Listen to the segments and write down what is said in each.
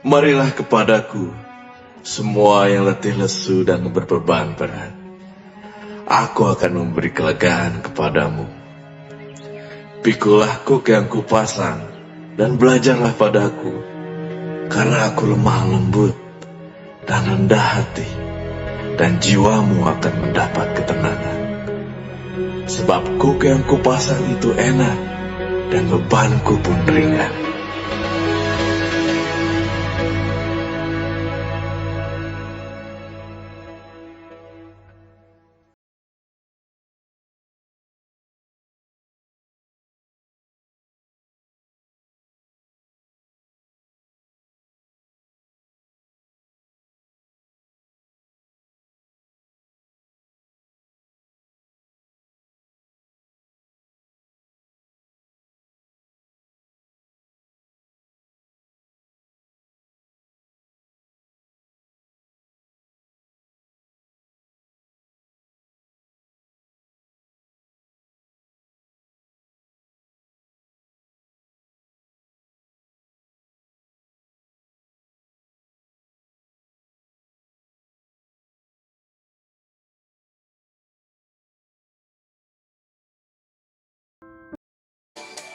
Marilah kepadaku, semua yang letih lesu dan berbeban berat. Aku akan memberi kelegaan kepadamu. Pikulah kuk yang kupasang, dan belajarlah padaku, karena aku lemah lembut dan rendah hati, dan jiwamu akan mendapat ketenangan. Sebab kuk yang kupasang itu enak, dan bebanku pun ringan.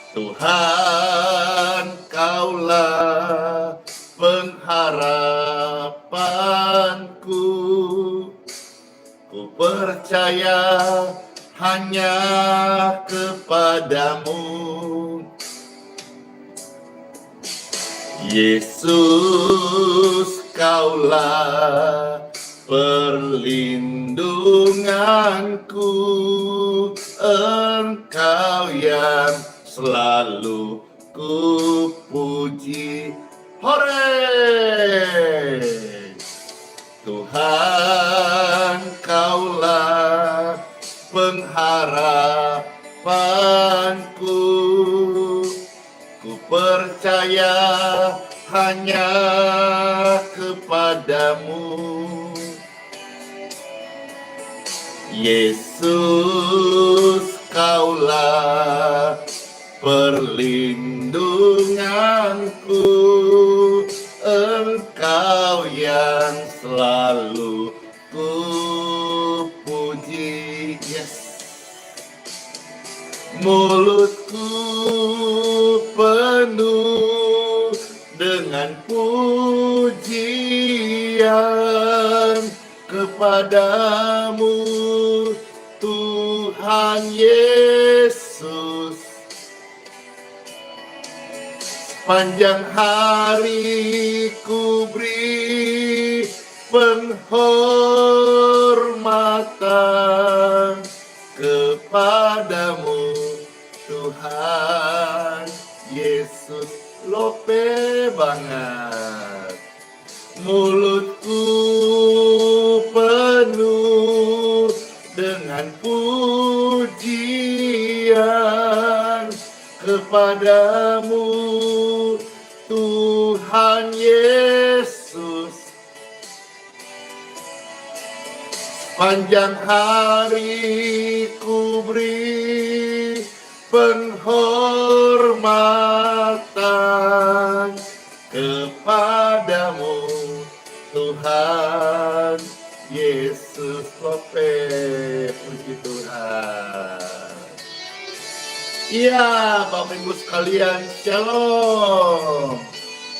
Tuhan, Kaulah pengharapanku. Ku percaya hanya kepadamu. Yesus, Kaulah perlindunganku. Engkau yang selalu ku puji. Hore! Tuhan, Kaulah pengharapanku. Ku percaya hanya kepadamu. Yesus, Kaulah perlindunganku. Engkau yang selalu ku puji. Yes. Mulutku penuh dengan pujian kepadamu, Tuhan Yesus. Panjang hari ku beri penghormatan kepadamu, Tuhan Yesus. Lope banget. Mulutku penuh dengan pujian kepadamu, Tuhan Yesus. Panjang hari ku beri penghormatan kepadamu, Tuhan Yesus. Lope, puji Tuhan. Iya, Bapak Ibu sekalian, Shalom.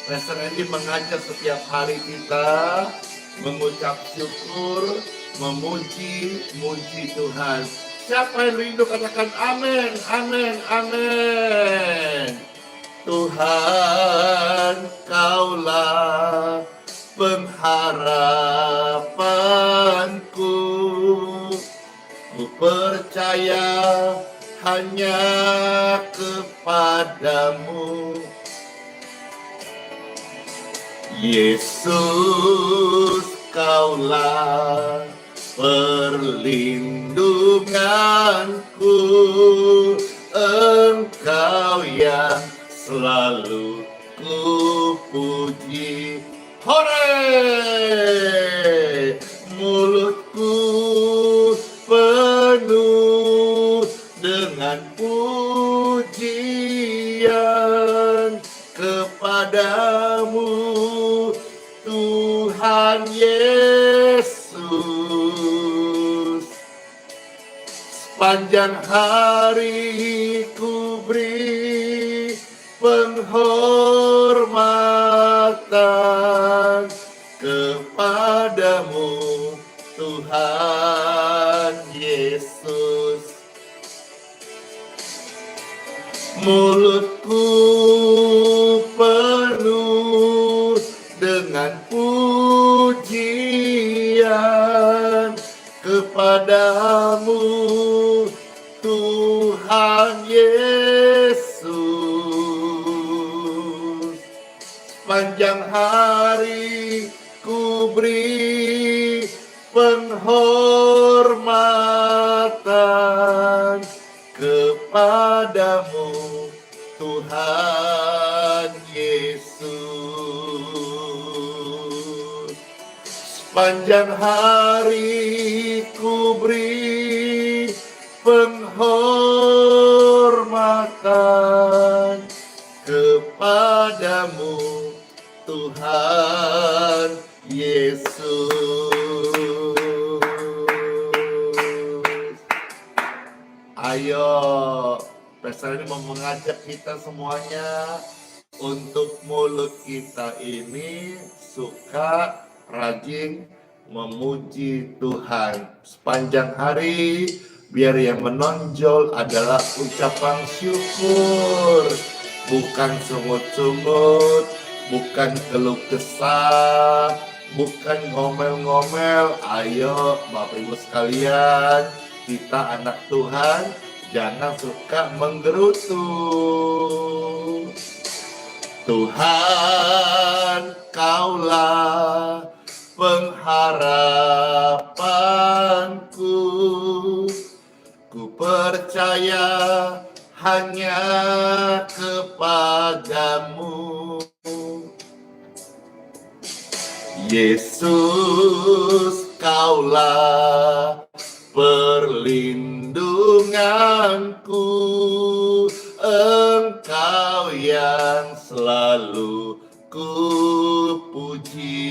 Pastor Andy mengajak setiap hari kita mengucap syukur, memuji Tuhan. Siapa yang rindu katakan amin, amin, amin. Tuhan, Kaulah pengharapanku. Ku percaya hanya kepadamu. Yesus, Kaulah perlindunganku. Engkau yang selalu ku puji. Hore! Mulutku penuh dengan pujian kepadamu, Tuhan Yesus. Sepanjang hari ku beri penghormatan kepadamu, Tuhan Yesus. Mulutku penuh dengan pujian kepadamu, Tuhan Yesus. Sepanjang hari ku beri penghormatan kepadamu, Tuhan Yesus. Sepanjang hari ku beri penghormatan kepadamu, Tuhan Yesus. Ayo, Pastor ini mau mengajak kita semuanya untuk mulut kita ini suka rajin memuji Tuhan sepanjang hari, biar yang menonjol adalah ucapan syukur, bukan sungut-sungut, bukan keluh kesah, bukan ngomel-ngomel. Ayo Bapak Ibu sekalian, kita anak Tuhan, jangan suka menggerutu. Tuhan, Kaulah pengharapanku, ku percaya hanya kepadamu. Yesus, Kaulah perlindunganku, Engkau yang selalu ku puji.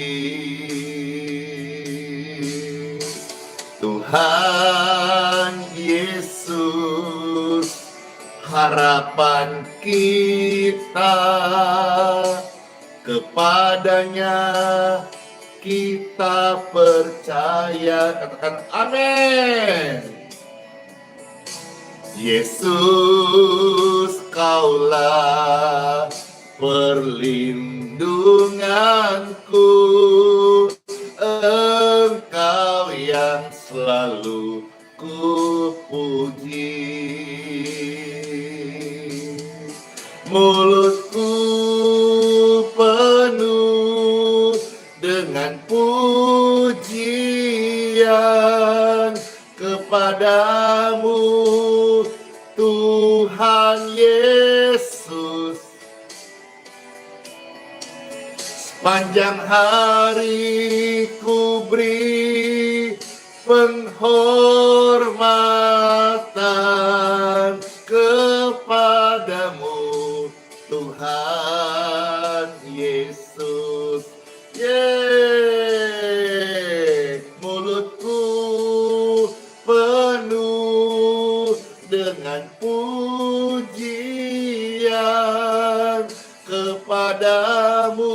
Tuhan Yesus, harapan kita, kepadanya kita percaya. Katakan amin. Yesus, Kaulah perlindunganku, Engkau yang selalu ku puji. Mulutku penuh dengan pujian kepadamu, Tuhan Yesus. Sepanjang hari ku beri penghormatan kepadamu, Tuhan Yesus. Mulutku penuh dengan pujian kepadamu,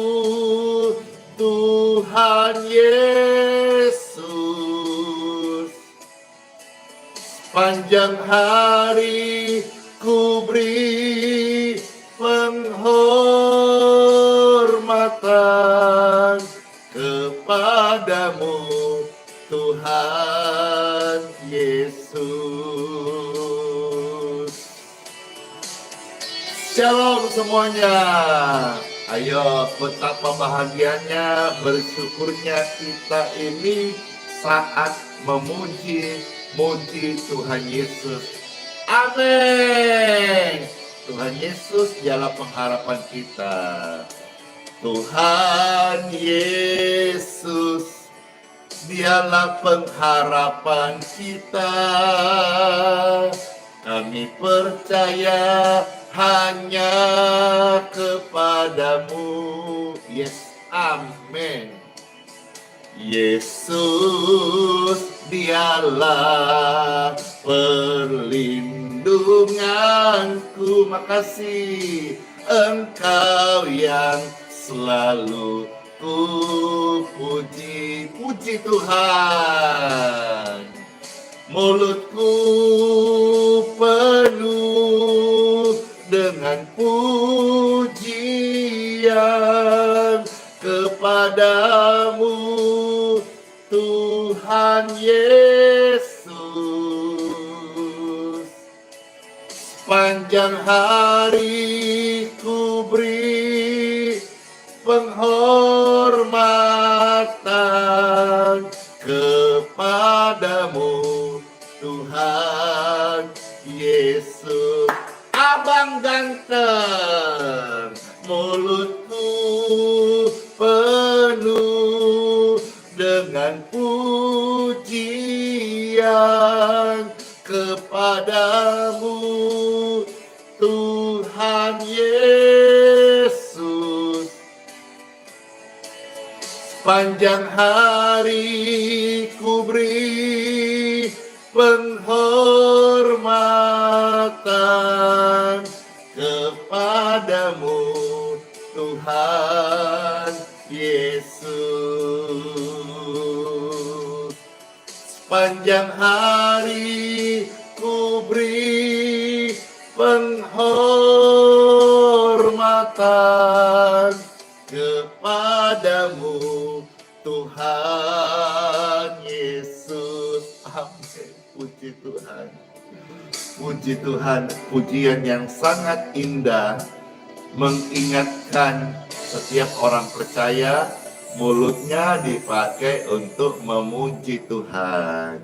Tuhan Yesus. Sepanjang hari ku beri penghormatan kepadamu, Tuhan Yesus. Shalom semuanya. Ayo, betapa bahagianya, bersyukurnya kita ini saat memuji Tuhan Yesus. Amin. Tuhan Yesus dialah pengharapan kita. Tuhan Yesus dialah pengharapan kita. Kami percaya hanya kepadamu. Yes, amin. Yesus, dialah perlindunganku. Makasih Engkau yang selalu ku puji. Puji Tuhan. Mulutku penuh dengan pujian kepadamu, Tuhan Yesus. Sepanjang hari ku beri penghormatan kepadamu, Tuhan Yesus. Abang ganteng, mulutku penuh dengan pujian kepadamu, Tuhan Yesus. Sepanjang hari ku beri penghormatan kepadamu, Tuhan Yesus. Sepanjang hari ku beri penghormatan kepadamu, Tuhan Yesus. Amin. Puji Tuhan. Puji Tuhan. Pujian yang sangat indah, mengingatkan setiap orang percaya mulutnya dipakai untuk memuji Tuhan.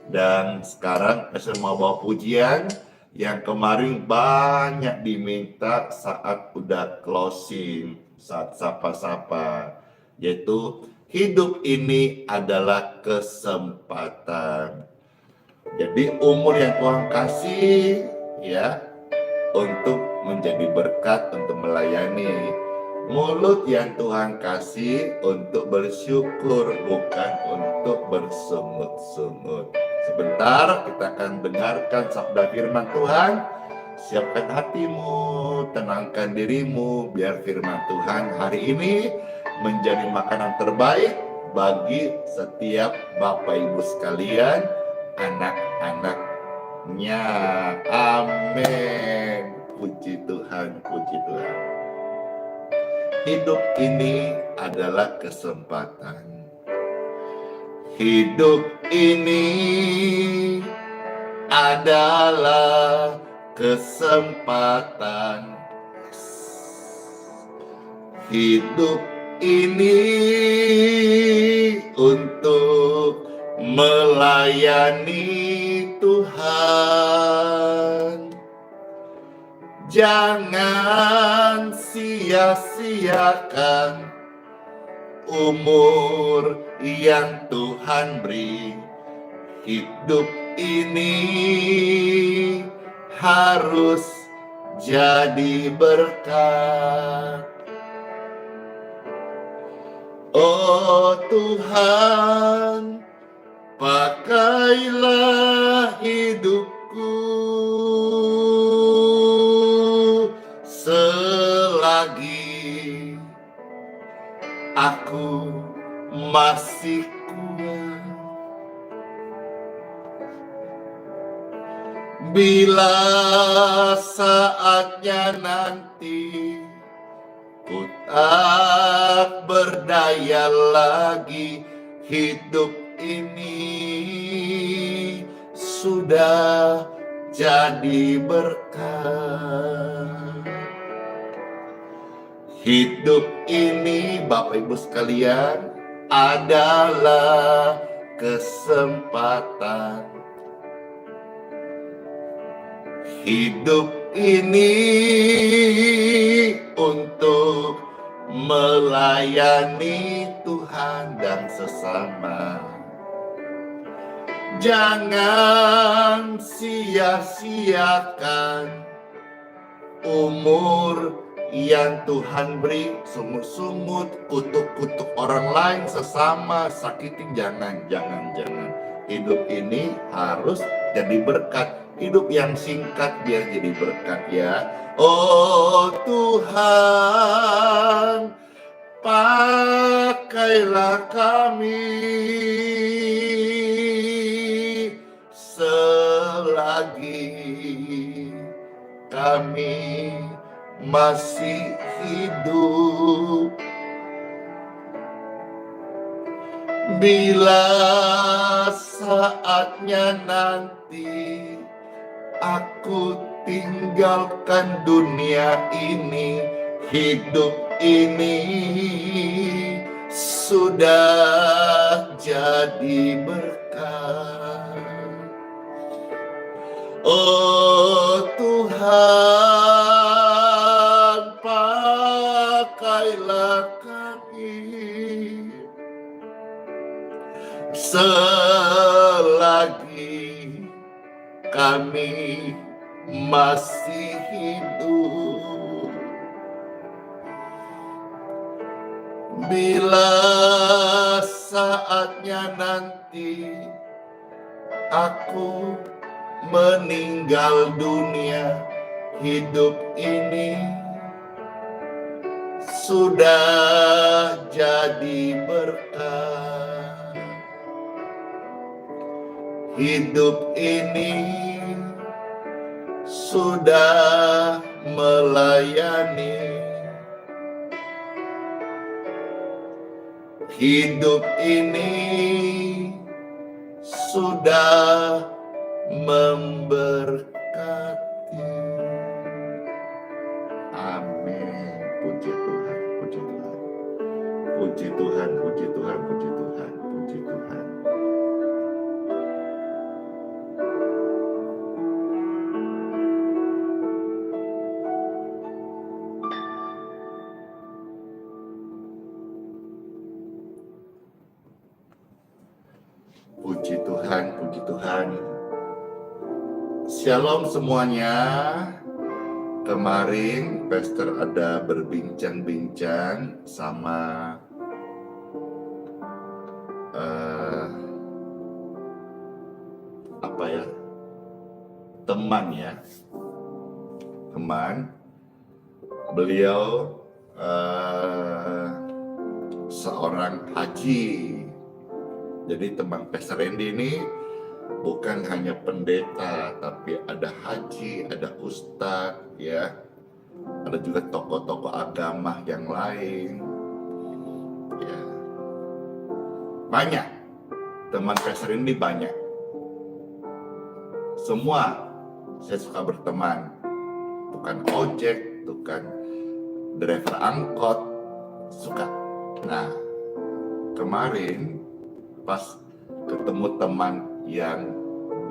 Dan sekarang saya mau bawa pujian yang kemarin banyak diminta saat udah closing, saat sapa-sapa, yaitu hidup ini adalah kesempatan. Jadi umur yang Tuhan kasih ya untuk menjadi berkat, untuk melayani. Mulut yang Tuhan kasih untuk bersyukur, bukan untuk bersungut-sungut. Sebentar kita akan dengarkan sabda firman Tuhan. Siapkan hatimu, tenangkan dirimu, biar firman Tuhan hari ini menjadi makanan terbaik bagi setiap Bapak Ibu sekalian, anak-anaknya. Amin. Puji Tuhan, puji Tuhan. Hidup ini adalah kesempatan. Hidup ini adalah kesempatan. Hidup ini untuk melayani Tuhan. Jangan sia-siakan umur yang Tuhan beri. Hidup ini harus jadi berkat. Oh Tuhan, pakailah hidupku selagi aku masih kuat. Bila saatnya nanti ku tak berdaya lagi, hidup ini sudah jadi berkat. Hidup ini, Bapak Ibu sekalian, adalah kesempatan. Hidup ini untuk melayani Tuhan dan sesama. Jangan sia-siakan umur yang Tuhan beri, sungut-sungut, kutuk-kutuk orang lain, sesama, sakitin, jangan. Hidup ini harus jadi berkat. Hidup yang singkat biar jadi berkat ya. Oh Tuhan, pakailah kami selagi kami masih hidup. Bila saatnya nanti aku tinggalkan dunia ini, hidup ini sudah jadi berkat. Oh Tuhan, pakailah kami selagi kami masih hidup. Bila saatnya nanti aku meninggal dunia, hidup ini sudah jadi berkat. Hidup ini sudah melayani. Hidup ini sudah memberkati. Amin. Puji Tuhan, puji Tuhan. Puji Tuhan, puji Tuhan, puji Tuhan, puji Tuhan. Puji Tuhan, puji Tuhan. Shalom semuanya. Kemarin Pastor ada berbincang-bincang sama teman. Beliau seorang haji. Jadi teman Pastor Randy ini bukan hanya pendeta, tapi ada haji, ada ustadz, ya. Ada juga tokoh-tokoh agama yang lain. Ya. Banyak. Teman Pastor Randy banyak. Semua saya suka berteman. Bukan ojek, bukan driver angkot, suka. Nah, kemarin pas ketemu teman yang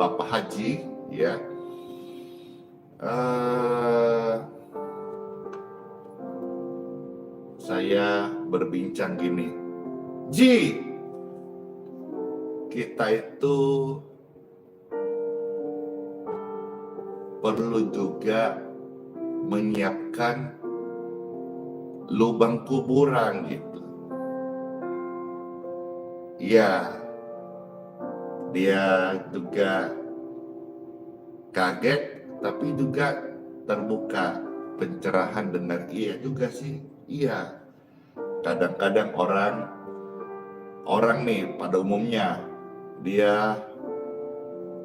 Bapak Haji, ya, saya berbincang gini, Ji, kita itu perlu juga menyiapkan lubang kuburan gitu. Ya, dia juga kaget, tapi juga terbuka, pencerahan, benar. Iya juga sih, iya. Kadang-kadang orang nih pada umumnya dia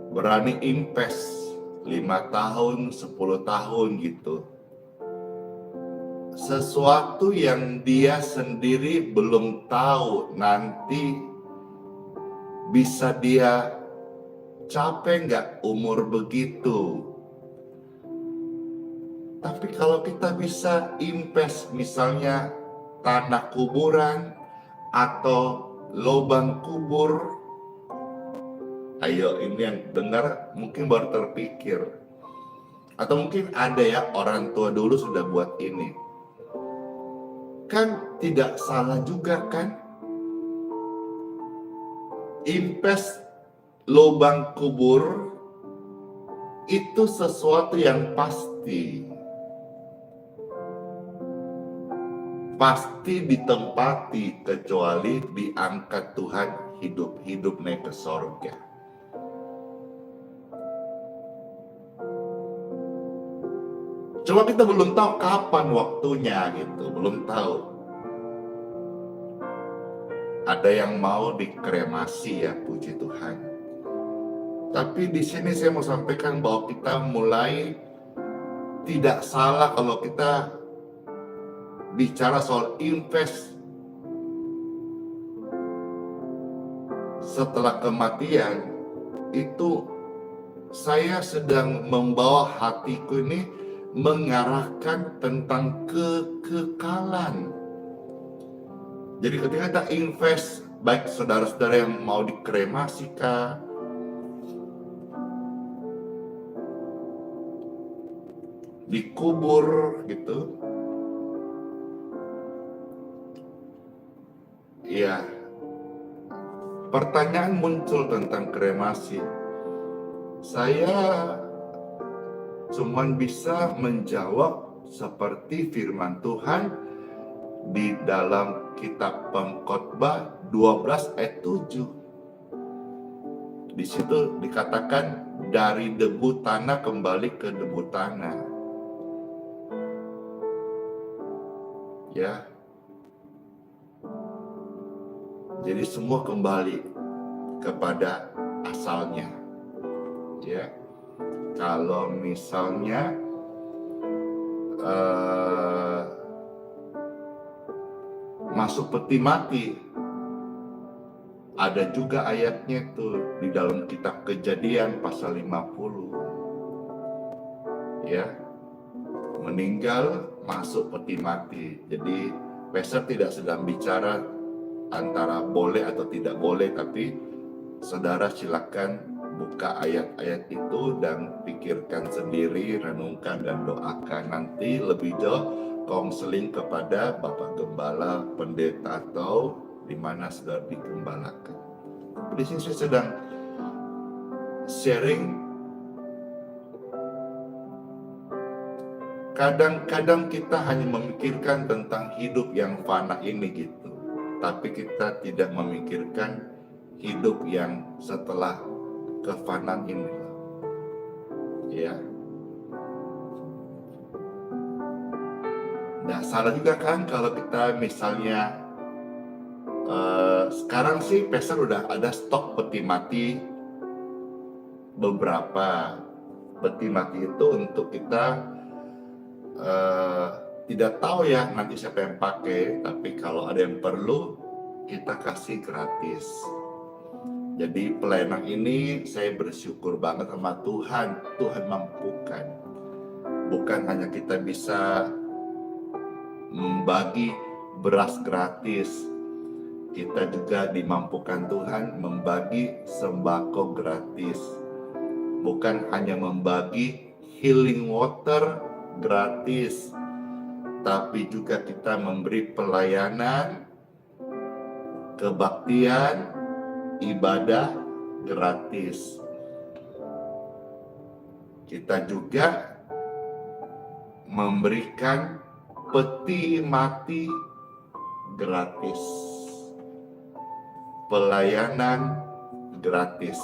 berani invest 5 tahun, 10 tahun gitu. Sesuatu yang dia sendiri belum tahu nanti bisa dia capai nggak umur begitu. Tapi kalau kita bisa invest misalnya tanah kuburan atau lubang kubur, ayo ini yang dengar mungkin baru terpikir. Atau mungkin ada ya orang tua dulu sudah buat ini. Kan tidak salah juga kan? Invest lubang kubur itu sesuatu yang pasti. pasti ditempati kecuali diangkat Tuhan hidup-hidup naik ke sorga. Cuma kita belum tahu kapan waktunya gitu, belum tahu. Ada yang mau dikremasi ya, puji Tuhan. Tapi di sini saya mau sampaikan bahwa kita mulai tidak salah kalau kita bicara soal invest setelah kematian. Itu saya sedang membawa hatiku ini mengarahkan tentang kekekalan. Jadi ketika kita invest, baik saudara-saudara yang mau dikremasi kah, dikubur gitu, ya pertanyaan muncul tentang kremasi. Saya cuman bisa menjawab seperti firman Tuhan di dalam kitab Pengkhotbah 12 ayat 7. Di situ dikatakan dari debu tanah kembali ke debu tanah. Ya. Jadi semua kembali kepada asalnya. Ya. Kalau misalnya masuk peti mati, ada juga ayatnya tuh di dalam kitab Kejadian pasal 50. Ya. Meninggal masuk peti mati. Jadi Pastor tidak sedang bicara antara boleh atau tidak boleh, tapi saudara silakan buka ayat-ayat itu dan pikirkan sendiri, renungkan dan doakan. Nanti lebih jauh konseling kepada Bapak Gembala, pendeta atau di mana saudara digembalakan. Di sini saya sedang sharing. Kadang-kadang kita hanya memikirkan tentang hidup yang fana ini gitu, tapi kita tidak memikirkan hidup yang setelah kefanaan ini. Ya. Nah, salah juga kan kalau kita misalnya sekarang sih Pastor udah ada stok peti mati beberapa. Peti mati itu untuk kita tidak tahu ya nanti siapa yang pakai, tapi kalau ada yang perlu kita kasih gratis. Jadi pelayanan ini saya bersyukur banget sama Tuhan. Tuhan mampukan. Bukan hanya kita bisa membagi beras gratis, kita juga dimampukan Tuhan membagi sembako gratis. Bukan hanya membagi healing water gratis, tapi juga kita memberi pelayanan, kebaktian, ibadah gratis. Kita juga memberikan peti mati gratis, pelayanan gratis.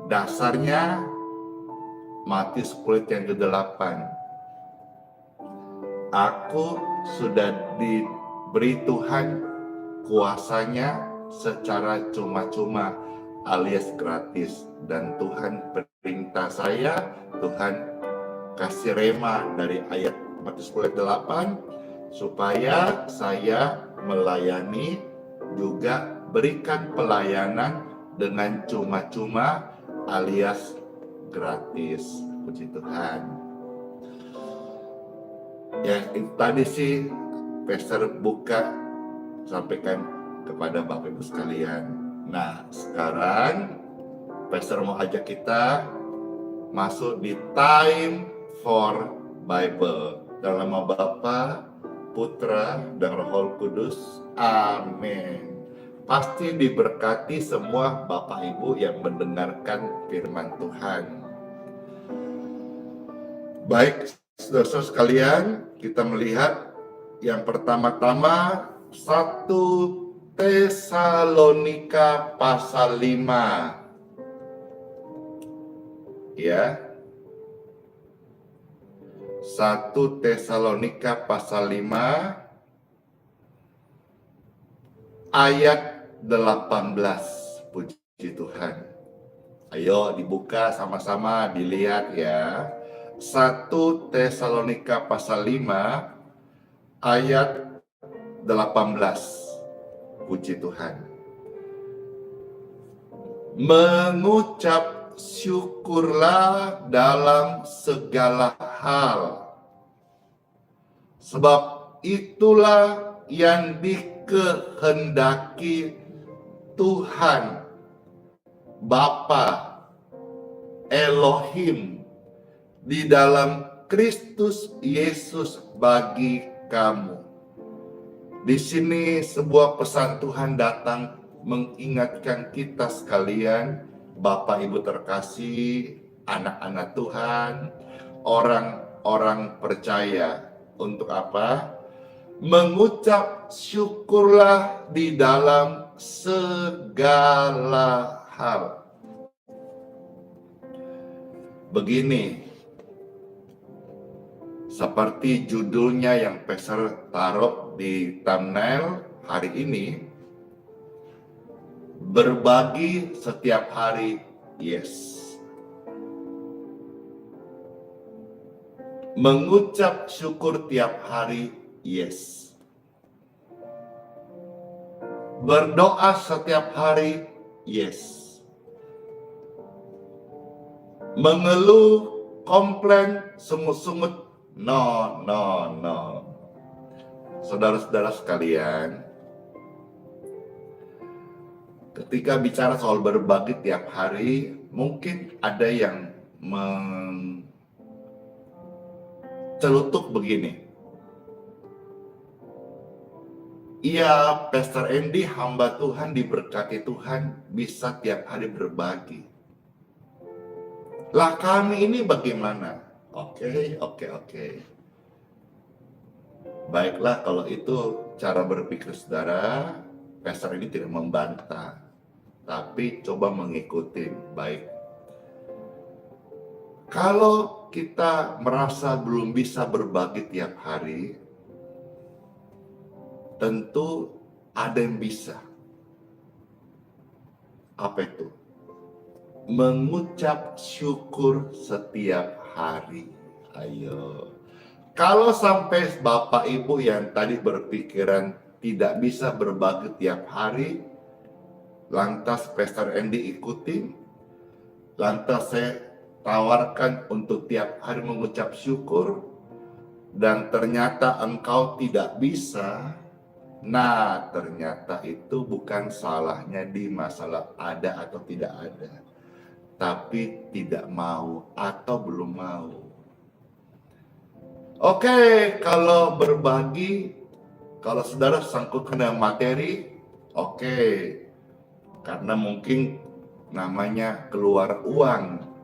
Dasarnya Matius 10 yang ke-8. Aku sudah diberi Tuhan kuasanya secara cuma-cuma alias gratis, dan Tuhan perintah saya, Tuhan kasih rema dari ayat Matius 10:8 supaya saya melayani, juga berikan pelayanan dengan cuma-cuma alias gratis. Puji Tuhan. Ya, itu tadi sih Pastor buka sampaikan kepada Bapak Ibu sekalian. Nah, sekarang Pastor mau ajak kita masuk di Time for Bible. Dalam nama Bapa, Putra, dan Roh Kudus. Amin. Pasti diberkati semua Bapak Ibu yang mendengarkan firman Tuhan. Baik, saudara-saudara sekalian, kita melihat yang pertama-tama 1 Tesalonika pasal 5. Ya. 1 Tesalonika pasal 5 ayat 18. Puji Tuhan. Ayo dibuka sama-sama, dilihat ya. 1 Tesalonika pasal 5 ayat 18. Puji Tuhan. Mengucap syukurlah dalam segala hal, sebab itulah yang dikehendaki Tuhan Bapa Elohim di dalam Kristus Yesus bagi kamu. Di sini sebuah pesan Tuhan datang mengingatkan kita sekalian, Bapak Ibu terkasih, anak-anak Tuhan, orang-orang percaya. Untuk apa? Mengucap syukurlah di dalam segala hal. Begini, seperti judulnya yang Pastor taruh di thumbnail hari ini, berbagi setiap hari, yes. Mengucap syukur tiap hari, yes. Berdoa setiap hari, yes. Mengeluh, komplain, sungut-sungut, no. Saudara-saudara sekalian, ketika bicara soal berbagi tiap hari, mungkin ada yang celutuk begini. Iya, Pastor Andy, hamba Tuhan, diberkati Tuhan, bisa tiap hari berbagi. Lah kami ini bagaimana? Oke. Baiklah, kalau itu cara berpikir saudara, Pastor Andy tidak membantah, tapi coba mengikuti baik. Kalau kita merasa belum bisa berbagi tiap hari, tentu ada yang bisa. Apa itu? Mengucap syukur setiap hari. Ayo. Kalau sampai Bapak Ibu yang tadi berpikiran tidak bisa berbagi tiap hari, lantas Pastor Andy ikutin, lantas saya tawarkan untuk tiap hari mengucap syukur, dan ternyata engkau tidak bisa, nah ternyata itu bukan salahnya di masalah ada atau tidak ada, tapi tidak mau atau belum mau. Oke, kalau berbagi, kalau saudara sangkut kena materi, oke, karena mungkin namanya keluar uang.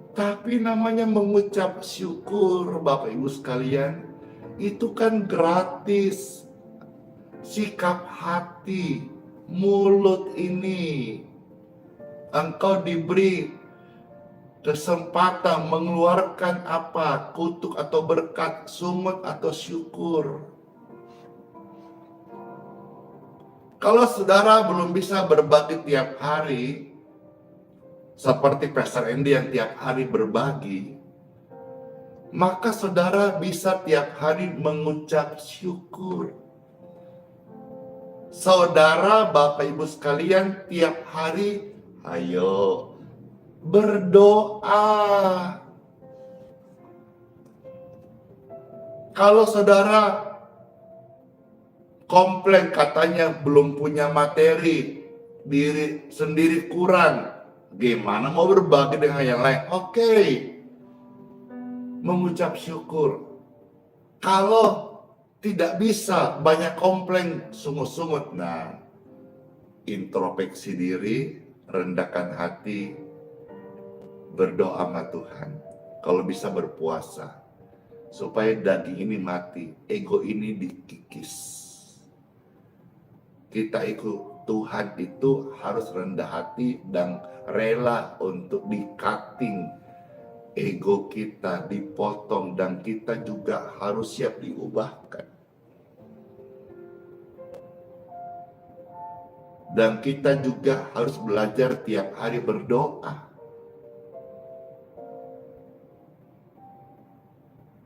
Tapi namanya mengucap syukur, Bapak Ibu sekalian, itu kan gratis. Sikap hati, mulut ini, engkau diberi kesempatan mengeluarkan apa? Kutuk atau berkat, sungut atau syukur. Kalau saudara belum bisa berbagi tiap hari, seperti Pastor Andy yang tiap hari berbagi, maka saudara bisa tiap hari mengucap syukur. Saudara, Bapak Ibu sekalian, tiap hari, ayo berdoa. Kalau saudara komplain katanya belum punya materi, diri sendiri kurang, gimana mau berbagi dengan yang lain? Oke, mengucap syukur. Kalau tidak bisa, banyak komplain, sungut-sungut. Nah, introspeksi diri, rendahkan hati, berdoa sama Tuhan. kalau bisa berpuasa, supaya daging ini mati, ego ini dikikis. Kita ikut Tuhan itu harus rendah hati dan rela untuk di-cutting ego kita, dipotong, dan kita juga harus siap diubahkan. Dan kita juga harus belajar tiap hari berdoa.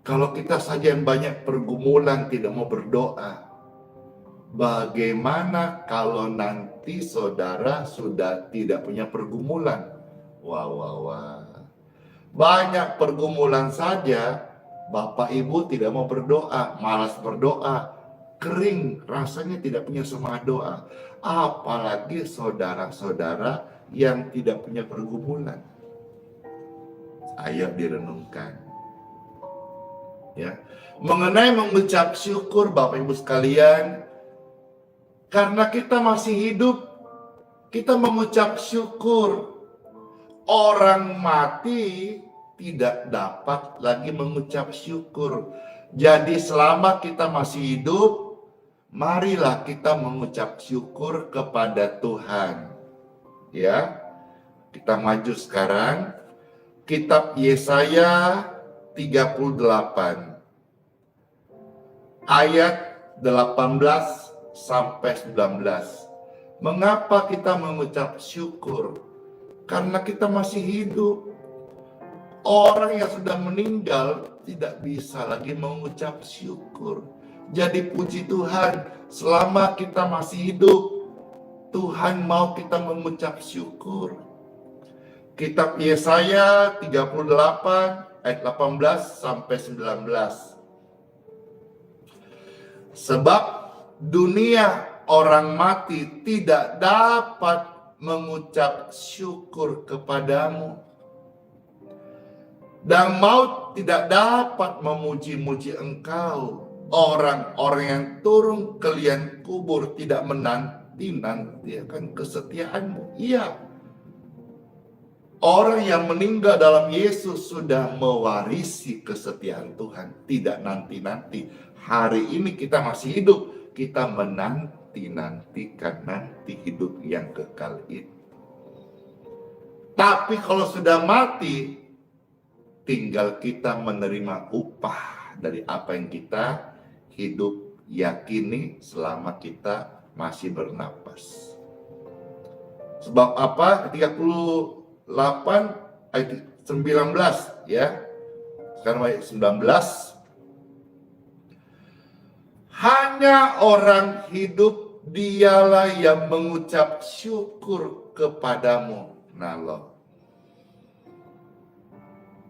Kalau kita saja yang banyak pergumulan tidak mau berdoa, bagaimana kalau nanti saudara sudah tidak punya pergumulan? Wah. Banyak pergumulan saja, Bapak Ibu tidak mau berdoa, malas berdoa, kering, rasanya tidak punya semangat doa. Apalagi saudara-saudara yang tidak punya pergumulan. Ayo direnungkan. Ya, mengenai mengucap syukur Bapak Ibu sekalian, karena kita masih hidup, kita mengucap syukur. Orang mati tidak dapat lagi mengucap syukur. Jadi selama kita masih hidup, marilah kita mengucap syukur kepada Tuhan. Ya, kita maju sekarang. Kitab Yesaya 38 ayat 18 sampai 19. Mengapa kita mengucap syukur? Karena kita masih hidup. Orang yang sudah meninggal tidak bisa lagi mengucap syukur. Jadi puji Tuhan, selama kita masih hidup, Tuhan mau kita mengucap syukur. Kitab Yesaya 38 ayat 18 sampai 19. Sebab dunia orang mati tidak dapat mengucap syukur kepadamu, dan maut tidak dapat memuji-muji engkau. Orang-orang yang turun ke liang kubur tidak menanti-nanti akan kesetiaanmu. Iya, orang yang meninggal dalam Yesus sudah mewarisi kesetiaan Tuhan, tidak nanti-nanti. Hari ini kita masih hidup, kita menanti-nantikan nanti hidup yang kekal itu. Tapi kalau sudah mati, tinggal kita menerima upah dari apa yang kita hidup yakini selama kita masih bernapas. Sebab apa? 38 ayat 19 ya. Sekarang ayat 19. Hanya orang hidup dialah yang mengucap syukur kepadamu. Nah loh.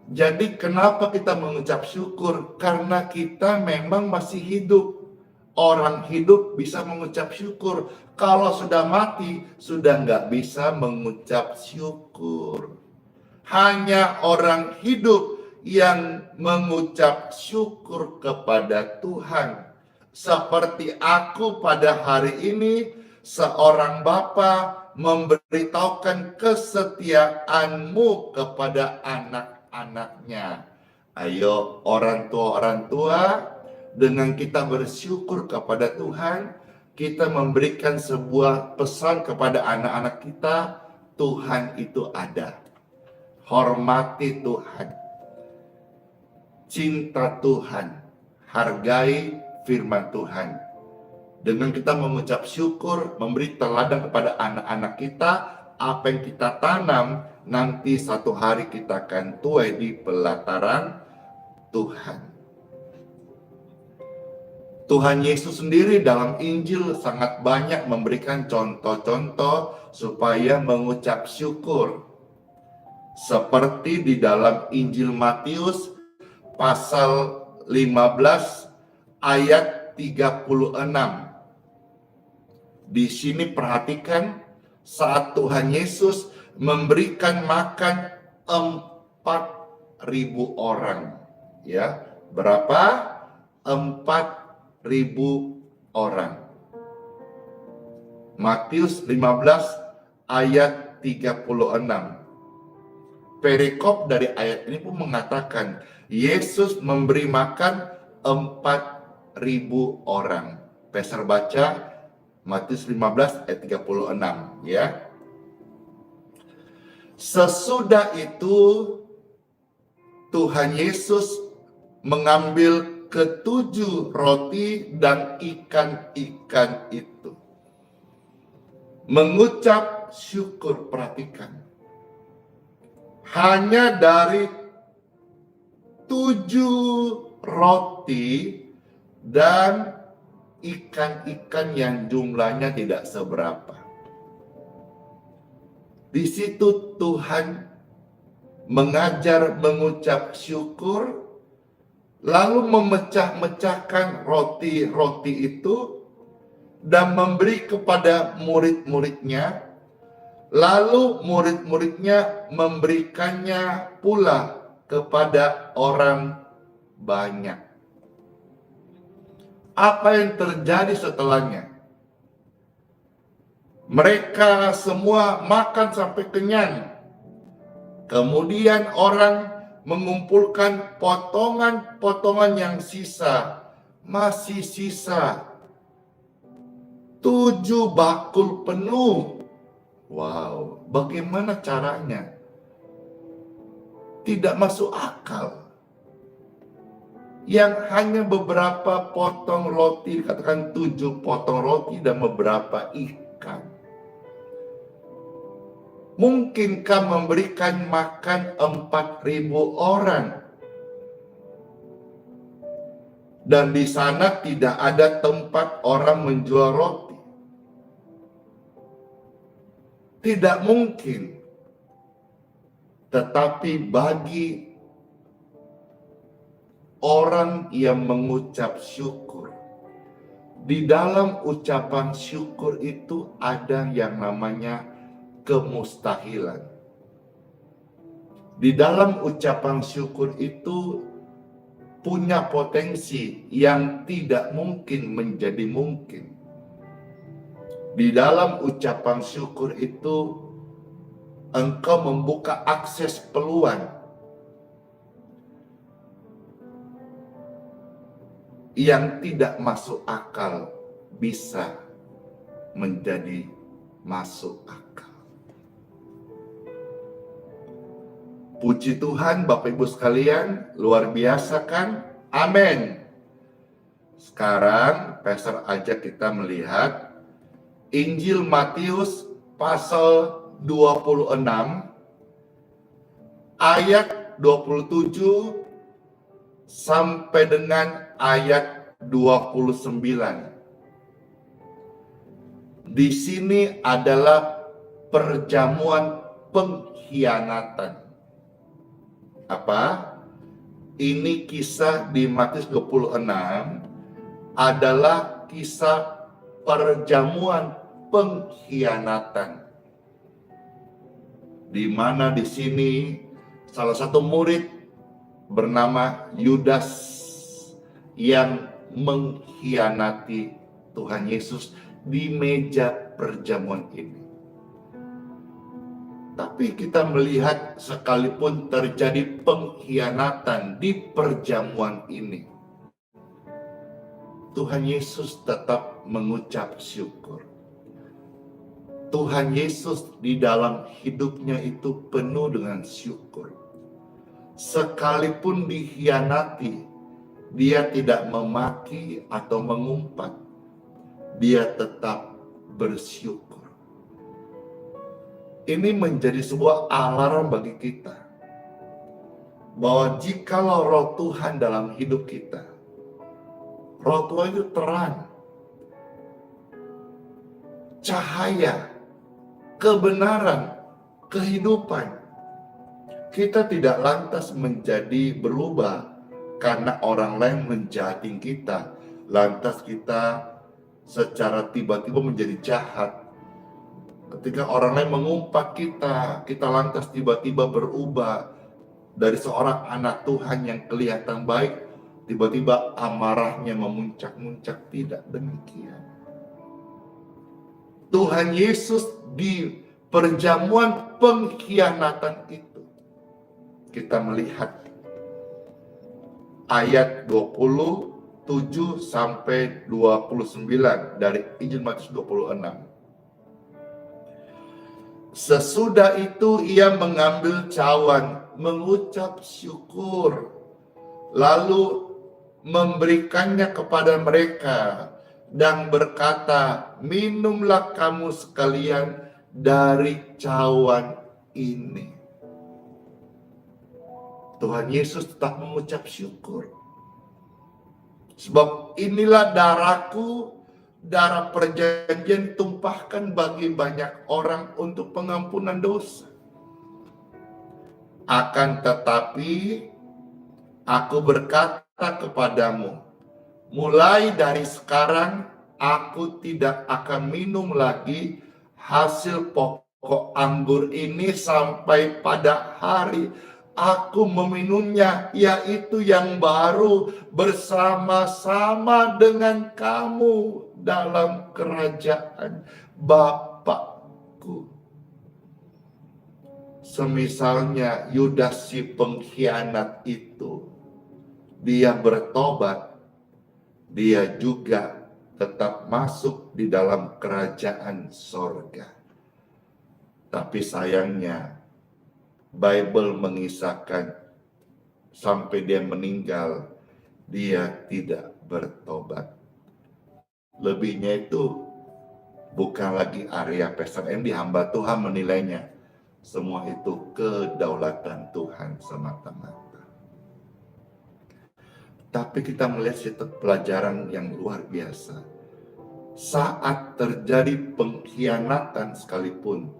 Jadi kenapa kita mengucap syukur? Karena kita memang masih hidup. Orang hidup bisa mengucap syukur. Kalau sudah mati, sudah nggak bisa mengucap syukur. Hanya orang hidup yang mengucap syukur kepada Tuhan. Seperti aku pada hari ini, seorang bapa memberitahukan kesetiaanmu kepada anak-anaknya. Ayo orang tua, dengan kita bersyukur kepada Tuhan, kita memberikan sebuah pesan kepada anak-anak kita, Tuhan itu ada. Hormati Tuhan. Cinta Tuhan. Hargai firman Tuhan. Dengan kita mengucap syukur, memberi teladan kepada anak-anak kita, apa yang kita tanam, nanti satu hari kita akan tuai di pelataran Tuhan. Tuhan Yesus sendiri dalam Injil sangat banyak memberikan contoh-contoh supaya mengucap syukur. Seperti di dalam Injil Matius pasal 15 ayat 36. Di sini perhatikan saat Tuhan Yesus memberikan makan 4.000 orang. Ya, berapa? 4.000 orang. Matius 15 ayat 36. perikop dari ayat ini pun mengatakan Yesus memberi makan 4.000 orang. Pastor baca Matius 15 ayat 36 ya. Sesudah itu Tuhan Yesus mengambil ketujuh roti dan ikan-ikan itu. Mengucap syukur, perhatikan. Hanya dari 7 roti dan ikan-ikan yang jumlahnya tidak seberapa. Di situ Tuhan mengajar mengucap syukur, lalu memecah-mecahkan roti-roti itu dan memberi kepada murid-muridnya, lalu murid-muridnya memberikannya pula kepada orang banyak. Apa yang terjadi setelahnya? Mereka semua makan sampai kenyang. Kemudian orang mengumpulkan potongan-potongan yang sisa. Masih sisa 7 bakul penuh. Wow, bagaimana caranya? Tidak masuk akal. Yang hanya beberapa potong roti, katakan 7 potong roti dan beberapa ikan. Mungkinkah memberikan makan 4.000 orang? Dan di sana tidak ada tempat orang menjual roti. Tidak mungkin. Tetapi bagi orang yang mengucap syukur, di dalam ucapan syukur itu ada yang namanya kemustahilan. Di dalam ucapan syukur itu punya potensi yang tidak mungkin menjadi mungkin. Di dalam ucapan syukur itu engkau membuka akses peluang yang tidak masuk akal bisa menjadi masuk akal. Puji Tuhan Bapak Ibu sekalian, luar biasa kan? Amin. Sekarang Pastor ajak kita melihat Injil Matius pasal 26 ayat 27 sampai dengan ayat 29. Di sini adalah perjamuan pengkhianatan. Apa? Ini kisah di Matius 26 adalah kisah perjamuan pengkhianatan. Di mana di sini salah satu murid bernama Yudas yang mengkhianati Tuhan Yesus di meja perjamuan ini. Tapi kita melihat sekalipun terjadi pengkhianatan di perjamuan ini, Tuhan Yesus tetap mengucap syukur. Tuhan Yesus di dalam hidupnya itu penuh dengan syukur. Sekalipun dikhianati, dia tidak memaki atau mengumpat. Dia tetap bersyukur. Ini menjadi sebuah alarm bagi kita. Bahwa jikalau roh Tuhan dalam hidup kita, roh Tuhan itu terang, cahaya, kebenaran, kehidupan. Kita tidak lantas menjadi berubah karena orang lain menjahatin kita. Lantas kita secara tiba-tiba menjadi jahat. Ketika orang lain mengumpat kita lantas tiba-tiba berubah. Dari seorang anak Tuhan yang kelihatan baik, tiba-tiba amarahnya memuncak-muncak. Tidak demikian. Tuhan Yesus di perjamuan pengkhianatan itu kita melihat ayat 27 sampai 29 dari Injil Matius 26. Sesudah itu ia mengambil cawan, mengucap syukur, lalu memberikannya kepada mereka dan berkata, minumlah kamu sekalian dari cawan ini. Tuhan Yesus tetap mengucap syukur. Sebab inilah darahku, darah perjanjian tumpahkan bagi banyak orang untuk pengampunan dosa. Akan tetapi, aku berkata kepadamu, mulai dari sekarang aku tidak akan minum lagi hasil pokok anggur ini sampai pada hari aku meminumnya, yaitu yang baru bersama-sama dengan kamu dalam kerajaan Bapakku. Semisalnya Yudas si pengkhianat itu, dia bertobat, dia juga tetap masuk di dalam kerajaan sorga. Tapi sayangnya, Bible mengisahkan sampai dia meninggal, dia tidak bertobat. Lebihnya itu bukan lagi area pesan MD, hamba Tuhan menilainya. Semua itu kedaulatan Tuhan semata-mata. Tapi kita melihat satu pelajaran yang luar biasa. Saat terjadi pengkhianatan sekalipun,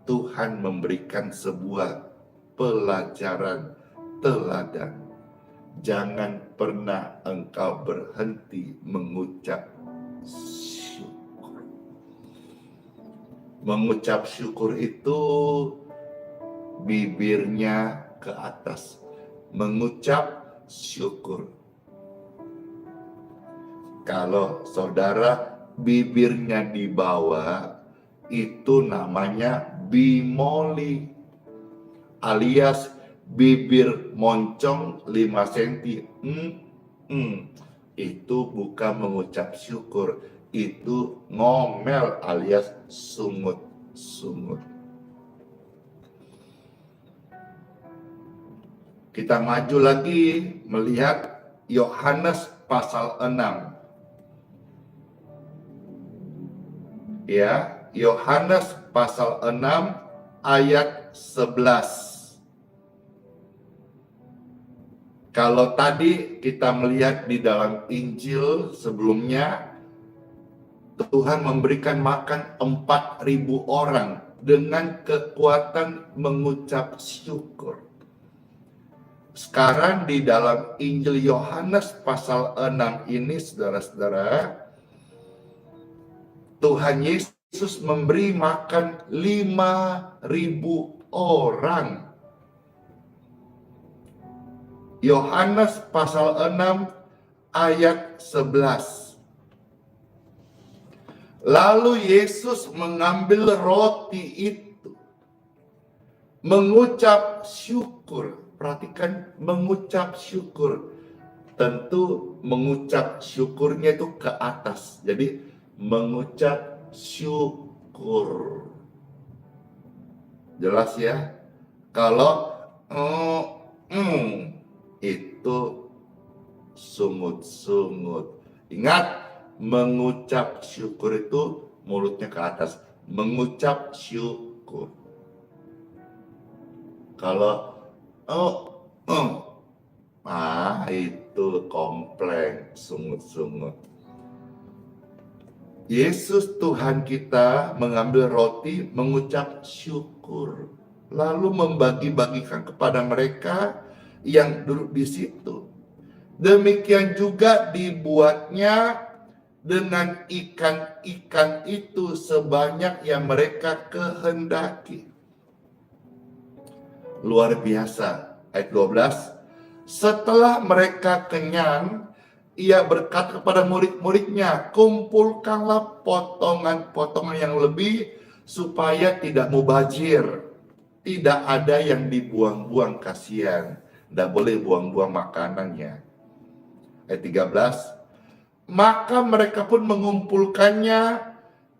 Tuhan memberikan sebuah pelajaran teladan. Jangan pernah engkau berhenti mengucap syukur. Mengucap syukur itu bibirnya ke atas. Mengucap syukur. Kalau saudara bibirnya di bawah, itu namanya bimoli, alias bibir moncong 5 cm. Itu bukan mengucap syukur, itu ngomel alias sungut-sungut. Kita maju lagi melihat Yohanes pasal 6. Ya, Yohanes pasal 6 ayat 11. Kalau tadi kita melihat di dalam Injil sebelumnya, Tuhan memberikan makan 4.000 orang dengan kekuatan mengucap syukur. Sekarang di dalam Injil Yohanes pasal 6 ini, saudara-saudara, Tuhan Yesus memberi makan 5.000 orang. Yohanes pasal 6 ayat 11. Lalu Yesus mengambil roti itu, mengucap syukur. Perhatikan, mengucap syukur. Tentu mengucap syukurnya itu ke atas. Jadi mengucap syukur. Jelas ya? Kalau itu sungut-sungut. Ingat, mengucap syukur itu mulutnya ke atas. Mengucap syukur. Kalau itu komplain, sungut-sungut. Yesus Tuhan kita mengambil roti, mengucap syukur, lalu membagi-bagikan kepada mereka yang duduk di situ. Demikian juga dibuatnya dengan ikan-ikan itu sebanyak yang mereka kehendaki. Luar biasa. Ayat 12. Setelah mereka kenyang, ia berkata kepada murid-muridnya, kumpulkanlah potongan-potongan yang lebih supaya tidak mubazir. tidak ada yang dibuang-buang, kasihan. Tidak boleh buang-buang makanannya. Ayat 13, maka mereka pun mengumpulkannya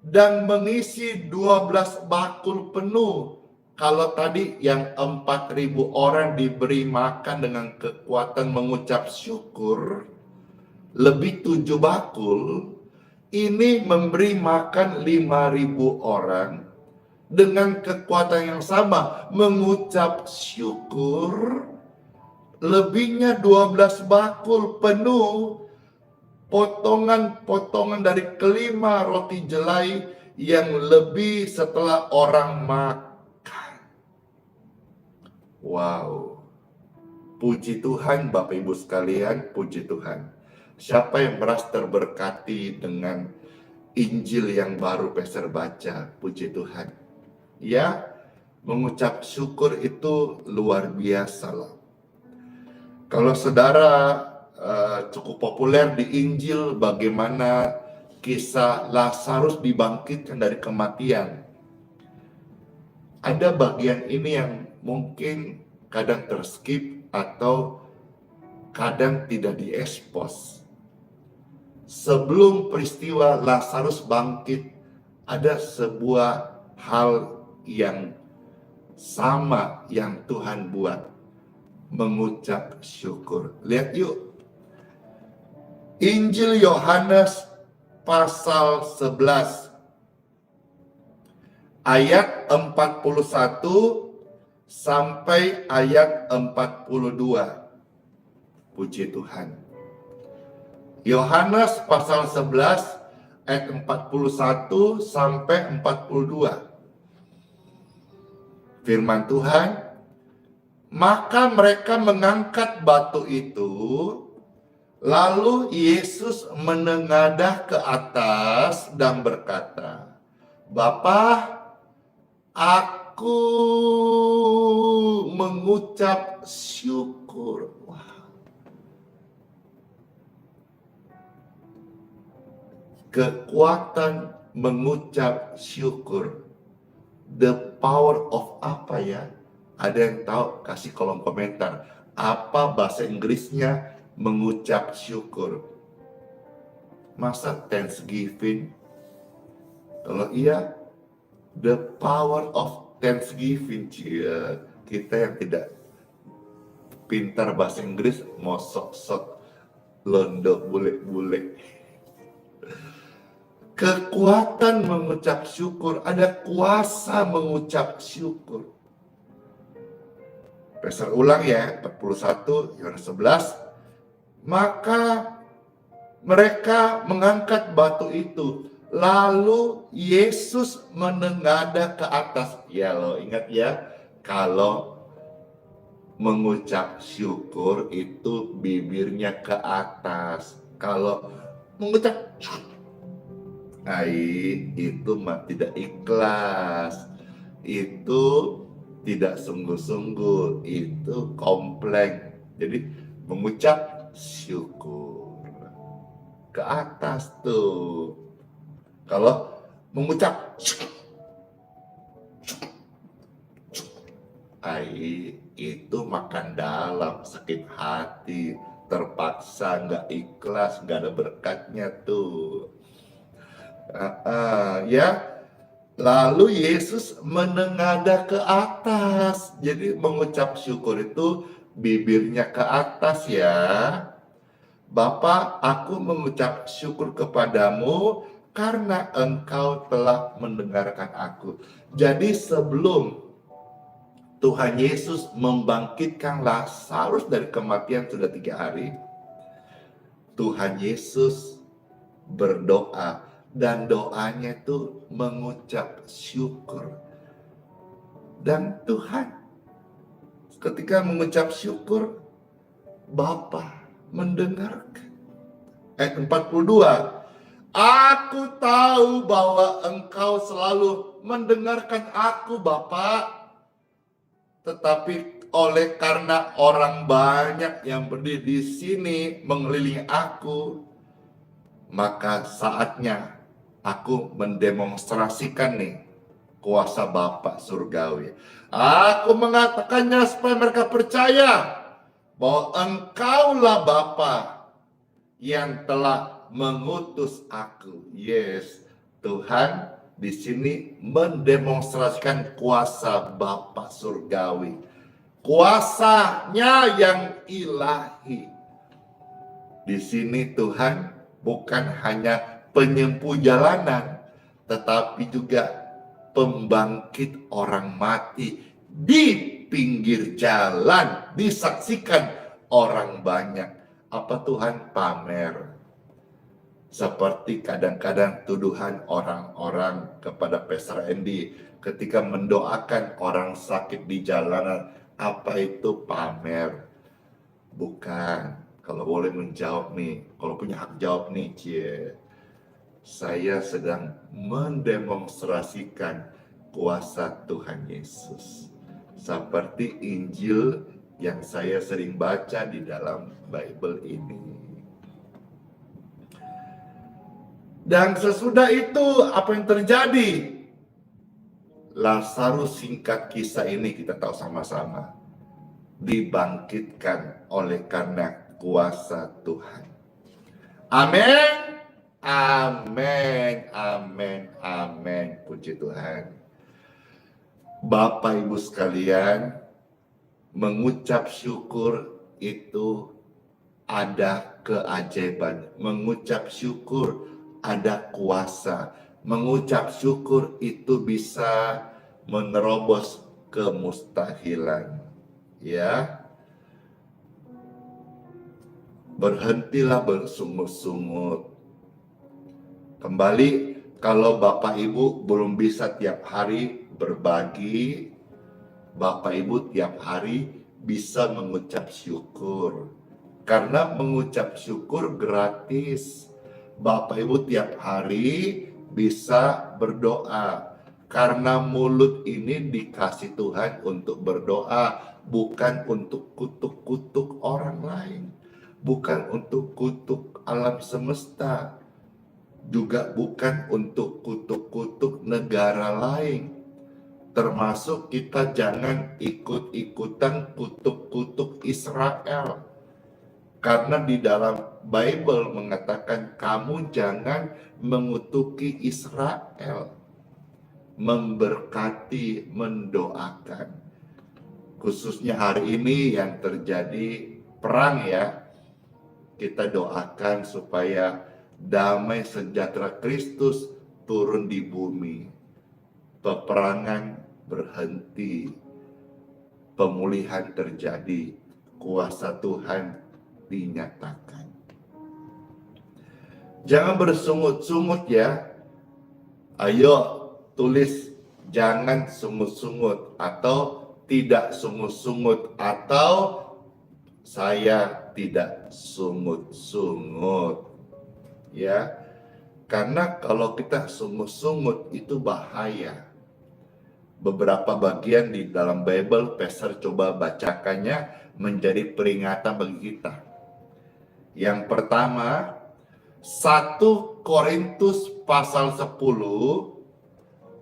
dan mengisi 12 bakul penuh. Kalau tadi yang 4.000 orang diberi makan dengan kekuatan mengucap syukur, lebih 7 bakul, ini memberi makan 5.000 orang dengan kekuatan yang sama, mengucap syukur, lebihnya 12 bakul penuh, potongan-potongan dari kelima roti jelai yang lebih setelah orang makan. Wow, puji Tuhan Bapak Ibu sekalian, puji Tuhan. Siapa yang merasa terberkati dengan Injil yang baru Pastor baca, puji Tuhan. Ya, mengucap syukur itu luar biasa loh. Kalau saudara cukup populer di Injil bagaimana kisah Lazarus dibangkitkan dari kematian. Ada bagian ini yang mungkin kadang terskip atau kadang tidak diekspos. Sebelum peristiwa Lazarus bangkit, ada sebuah hal yang sama yang Tuhan buat, mengucap syukur. Lihat yuk, Injil Yohanes pasal 11 ayat 41 sampai ayat 42. Puji Tuhan. Yohanes pasal 11 ayat 41 sampai 42. Firman Tuhan, maka mereka mengangkat batu itu, lalu Yesus menengadah ke atas dan berkata, Bapa, aku mengucap syukur. Wow. Kekuatan mengucap syukur. The power of apa ya? Ada yang tahu? Kasih kolom komentar. Apa bahasa Inggrisnya mengucap syukur? Masa Thanksgiving? Kalau iya, the power of Thanksgiving. Cia. Kita yang tidak pintar bahasa Inggris mau sok-sok londo bule-bule. Kekuatan mengucap syukur, ada kuasa mengucap syukur. Pastor ulang ya, 41 Yohanes 11. Maka mereka mengangkat batu itu, lalu Yesus menengadah ke atas. Ya lo ingat ya, kalau mengucap syukur itu bibirnya ke atas. Kalau mengucap itu mah tidak ikhlas, itu tidak sungguh-sungguh, itu komplain. Jadi mengucap syukur ke atas tuh. Kalau mengucap itu makan dalam, sakit hati, terpaksa, nggak ikhlas, nggak ada berkatnya tuh. Ya, lalu Yesus menengadah ke atas. Jadi mengucap syukur itu bibirnya ke atas ya. Bapa, aku mengucap syukur kepadamu karena engkau telah mendengarkan aku. Jadi sebelum Tuhan Yesus membangkitkan Lazarus dari kematian sudah 3 hari, Tuhan Yesus berdoa. Dan doanya itu mengucap syukur. Dan Tuhan ketika mengucap syukur, Bapa mendengarkan. Ayat 42. Aku tahu bahwa engkau selalu mendengarkan aku, Bapa. Tetapi oleh karena orang banyak yang berdiri di sini mengelilingi aku, maka saatnya aku mendemonstrasikan nih kuasa Bapa surgawi. Aku mengatakannya supaya mereka percaya bahwa Engkaulah Bapa yang telah mengutus aku. Yes, Tuhan di sini mendemonstrasikan kuasa Bapa surgawi. Kuasanya yang ilahi. Di sini Tuhan bukan hanya penyembuh jalanan, tetapi juga pembangkit orang mati di pinggir jalan, disaksikan orang banyak. Apa Tuhan pamer? Seperti kadang-kadang tuduhan orang-orang kepada Pastor Andy ketika mendoakan orang sakit di jalanan, apa itu pamer? Bukan. Kalau boleh menjawab nih, kalau punya hak jawab nih, saya sedang mendemonstrasikan kuasa Tuhan Yesus. Seperti Injil yang saya sering baca di dalam Bible ini. Dan sesudah itu apa yang terjadi? Lazarus, singkat kisah ini kita tahu sama-sama, dibangkitkan oleh karena kuasa Tuhan. Amin. Amin, amin, amin. Puji Tuhan. Bapak Ibu sekalian, mengucap syukur itu ada keajaiban. Mengucap syukur ada kuasa. Mengucap syukur itu bisa menerobos kemustahilan. Ya. Berhentilah bersungut-sungut. Kembali, kalau Bapak Ibu belum bisa tiap hari berbagi, Bapak Ibu tiap hari bisa mengucap syukur. Karena mengucap syukur gratis. Bapak Ibu tiap hari bisa berdoa. Karena mulut ini dikasih Tuhan untuk berdoa, bukan untuk kutuk-kutuk orang lain. Bukan untuk kutuk alam semesta, juga bukan untuk kutuk-kutuk negara lain. Termasuk kita jangan ikut-ikutan kutuk-kutuk Israel. Karena di dalam Bible mengatakan kamu jangan mengutuki Israel. Memberkati, mendoakan. Khususnya hari ini yang terjadi perang ya. Kita doakan supaya damai sejahtera Kristus turun di bumi. Peperangan berhenti. Pemulihan terjadi. Kuasa Tuhan dinyatakan. Jangan bersungut-sungut ya. Ayo tulis jangan sungut-sungut atau tidak sungut-sungut atau saya tidak sungut-sungut, ya. Karena kalau kita sungut-sungut itu bahaya. Beberapa bagian di dalam Bible, Pastor coba bacakannya menjadi peringatan bagi kita. Yang pertama, 1 Korintus pasal 10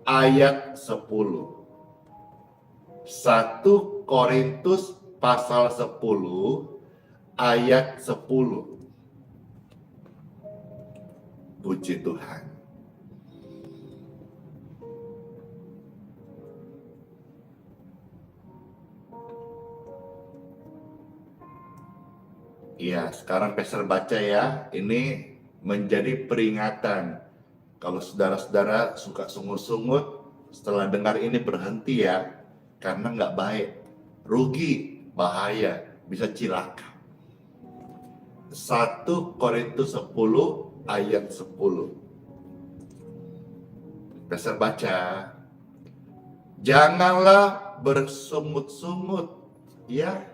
ayat 10. 1 Korintus pasal 10 ayat 10. Puji Tuhan. Iya, sekarang Pastor baca ya. Ini menjadi peringatan. Kalau saudara-saudara suka sungut-sungut, setelah dengar ini berhenti ya. Karena nggak baik. Rugi, bahaya, bisa cilaka. 1 Korintus 10 ayat 10. Pastor baca. Janganlah bersungut-sungut, ya.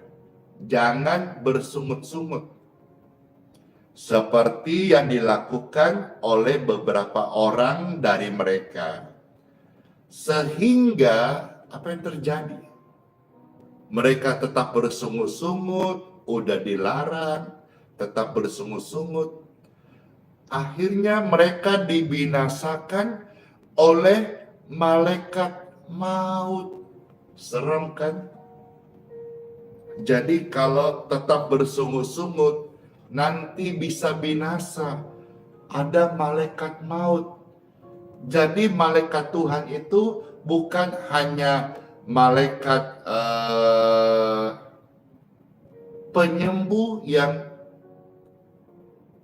Jangan bersungut-sungut seperti yang dilakukan oleh beberapa orang dari mereka. Sehingga apa yang terjadi? Mereka tetap bersungut-sungut, udah dilarang, tetap bersungut-sungut. Akhirnya mereka dibinasakan oleh malaikat maut. Serem kan? Jadi kalau tetap bersungut-sungut, nanti bisa binasa. Ada malaikat maut. Jadi malaikat Tuhan itu bukan hanya malaikat penyembuh yang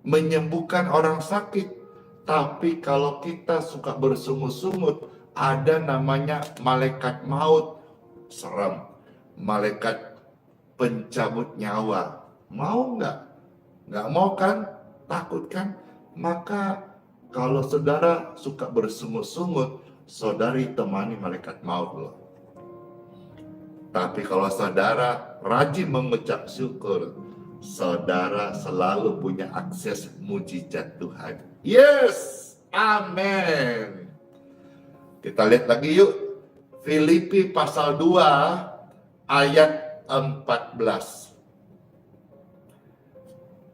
menyembuhkan orang sakit. Tapi kalau kita suka bersungut-sungut, ada namanya malaikat maut. Serem. Malaikat pencabut nyawa. Mau nggak? Nggak mau kan? Takut kan? Maka kalau saudara suka bersungut-sungut, saudari temani malaikat maut loh. Tapi kalau saudara rajin mengucap syukur, saudara selalu punya akses mujizat Tuhan. Yes, amin. Kita lihat lagi yuk. Filipi pasal 2 ayat 14.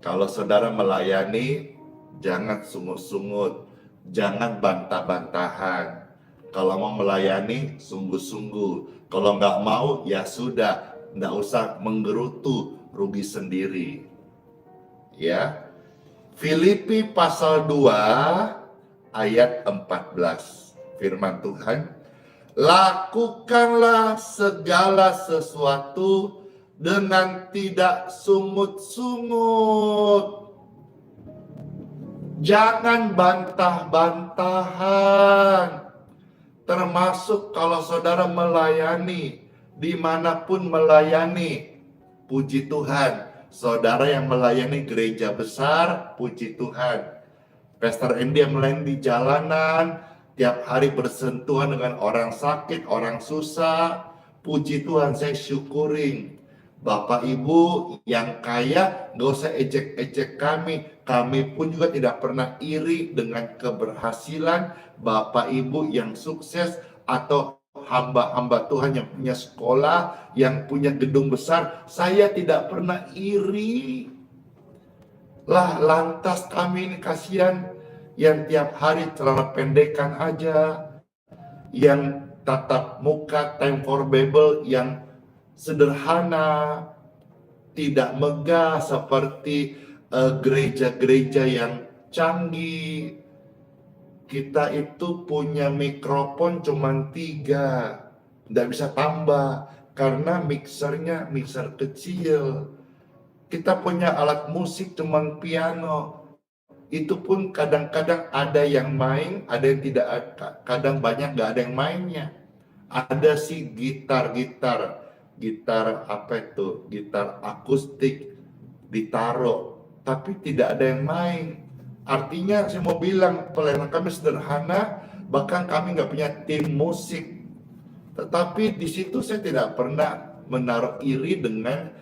Kalau saudara melayani, jangan sungut-sungut, jangan bantah-bantahan. Kalau mau melayani, sungguh-sungguh. Kalau nggak mau, ya sudah, nggak usah menggerutu, rugi sendiri. Ya, Filipi pasal 2 ayat 14. Firman Tuhan, lakukanlah segala sesuatu dengan tidak sungut-sungut. Jangan bantah-bantahan. Termasuk kalau saudara melayani, dimanapun melayani, puji Tuhan. Saudara yang melayani gereja besar, puji Tuhan. Pastor Andy yang melayani di jalanan, tiap hari bersentuhan dengan orang sakit, orang susah, puji Tuhan, saya syukurin. Bapak Ibu yang kaya, gak usah ejek-ejek kami. Kami pun juga tidak pernah iri dengan keberhasilan Bapak Ibu yang sukses atau hamba-hamba Tuhan yang punya sekolah, yang punya gedung besar. Saya tidak pernah iri. Lah lantas kami ini kasihan yang tiap hari celana pendekan aja, yang tatap muka time for Bible yang sederhana, tidak megah seperti gereja-gereja yang canggih. Kita itu punya mikrofon cuma 3, nggak bisa tambah karena mixernya mixer kecil. Kita punya alat musik cuma piano, itu pun kadang-kadang ada yang main, ada yang tidak, kadang banyak nggak ada yang mainnya. Ada sih gitar apa itu, gitar akustik ditaruh, tapi tidak ada yang main. Artinya saya mau bilang pelayanan kami sederhana, bahkan kami nggak punya tim musik. Tetapi di situ saya tidak pernah menaruh iri dengan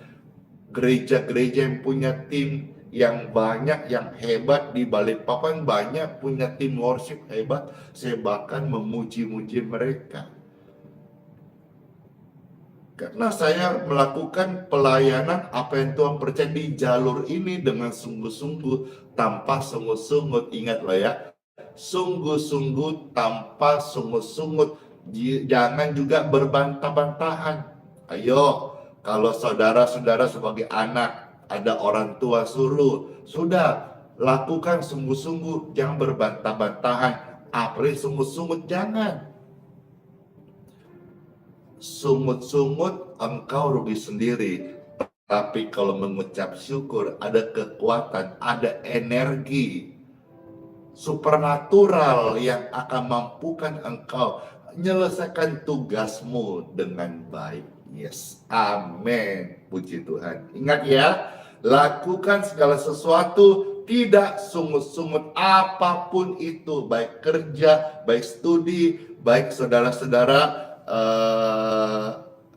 gereja-gereja yang punya tim yang banyak, yang hebat. Di Balikpapan banyak punya tim worship hebat. Saya bahkan memuji-muji mereka. Karena saya melakukan pelayanan apa yang Tuhan percaya di jalur ini dengan sungguh-sungguh, tanpa sungut-sungut. Ingatlah ya, sungguh-sungguh tanpa sungut-sungut. Jangan juga berbantah-bantahan. Ayo, kalau saudara-saudara sebagai anak, ada orang tua suruh, sudah lakukan sungguh-sungguh, jangan berbantah-bantahan. Apalagi sungut-sungut, jangan. Sungut-sungut engkau rugi sendiri. Tapi kalau mengucap syukur, ada kekuatan, ada energi supernatural yang akan mampukan engkau menyelesaikan tugasmu dengan baik. Yes, amin. Puji Tuhan. Ingat ya, lakukan segala sesuatu tidak sungut-sungut, apapun itu, baik kerja, baik studi, baik saudara-saudara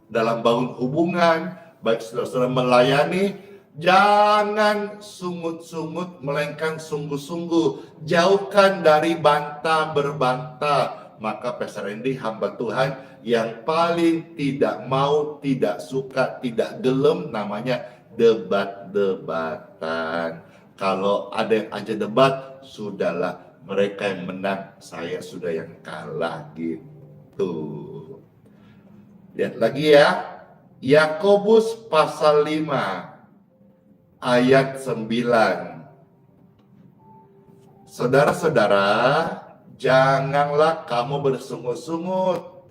dalam bangun hubungan, baik saudara-saudara melayani. Jangan sungut-sungut, melainkan sungguh-sungguh. Jauhkan dari bantah berbantah. Maka Pastor Andy, hamba Tuhan yang paling tidak mau, tidak suka, tidak gelem, namanya debat-debatan. Kalau ada yang aja debat, sudahlah, mereka yang menang, saya sudah yang kalah gitu. Tuh. Lihat lagi ya. Yakobus pasal 5 ayat 9. Saudara-saudara, janganlah kamu bersungut-sungut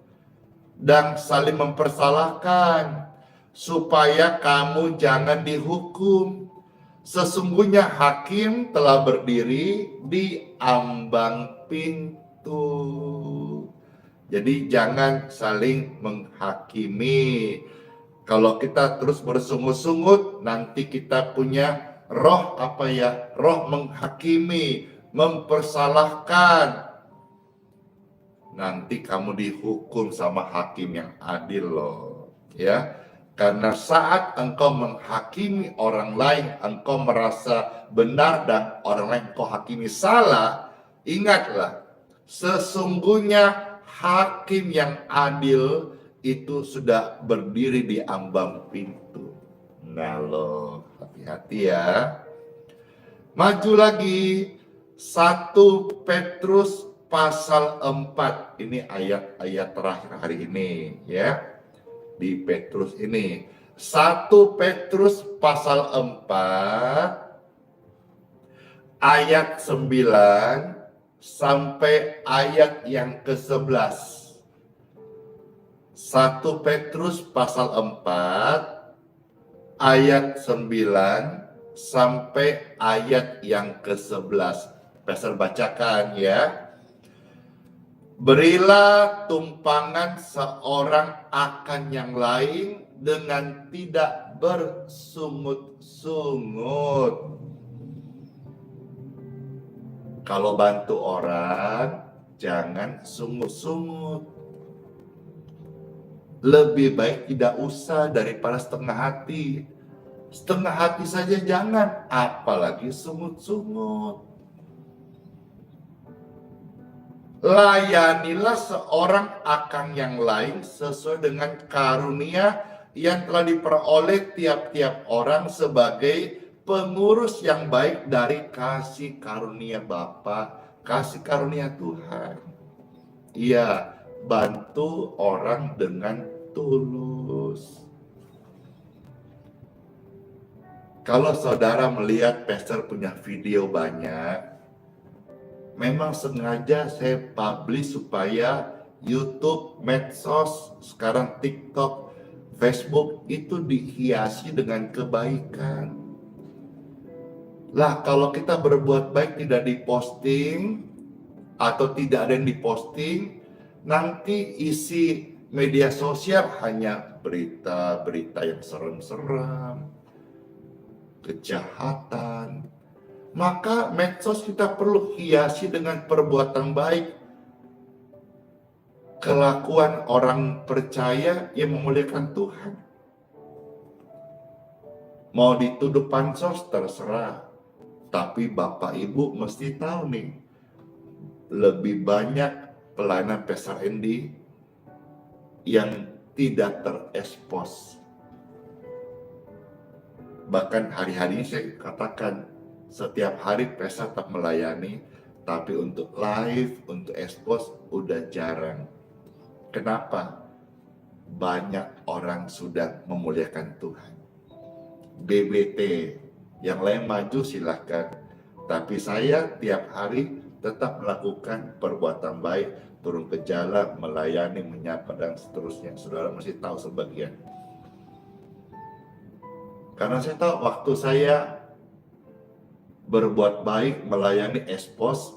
dan saling mempersalahkan, supaya kamu jangan dihukum. Sesungguhnya hakim telah berdiri di ambang pintu. Jadi jangan saling menghakimi. Kalau kita terus bersungut-sungut, nanti kita punya roh apa ya? Roh menghakimi, mempersalahkan. Nanti kamu dihukum sama hakim yang adil loh, ya. Karena saat engkau menghakimi orang lain, engkau merasa benar dan orang lain engkau hakimi salah, ingatlah, sesungguhnya hakim yang adil itu sudah berdiri di ambang pintu. Nah loh, hati-hati ya. Maju lagi, 1 Petrus pasal 4. Ini ayat-ayat terakhir hari ini ya. Di Petrus ini 1 Petrus pasal 4 ayat 9 sampai ayat yang ke-11. 1 Petrus pasal 4 ayat 9 sampai ayat yang ke-11. Pasal bacakan ya. Berilah tumpangan seorang akan yang lain dengan tidak bersungut-sungut. Kalau bantu orang, jangan sungut-sungut. Lebih baik tidak usah daripada setengah hati. Setengah hati saja jangan, apalagi sungut-sungut. Layanilah seorang akan yang lain sesuai dengan karunia yang telah diperoleh tiap-tiap orang sebagai pengurus yang baik dari kasih karunia Bapa, kasih karunia Tuhan. Iya, bantu orang dengan tulus. Kalau saudara melihat pastor punya video banyak, memang sengaja saya publish supaya YouTube, medsos, sekarang TikTok, Facebook itu dihiasi dengan kebaikan. Lah kalau kita berbuat baik tidak diposting atau tidak ada yang diposting, nanti isi media sosial hanya berita-berita yang serem-serem, kejahatan. Maka medsos kita perlu hiasi dengan perbuatan baik. Kelakuan orang percaya yang memuliakan Tuhan. Mau dituduh pansos terserah. Tapi Bapak Ibu mesti tahu nih, lebih banyak pelayanan Pastor Andy yang tidak terekspos. Bahkan hari-hari ini saya katakan, setiap hari Pastor tetap melayani, tapi untuk live, untuk expose udah jarang. Kenapa? Banyak orang sudah memuliakan Tuhan. BBT, yang lain maju silahkan. Tapi saya tiap hari tetap melakukan perbuatan baik, turun ke jalan, melayani, menyapa, dan seterusnya. Saudara mesti tahu sebagian. Karena saya tahu waktu saya berbuat baik, melayani, expose,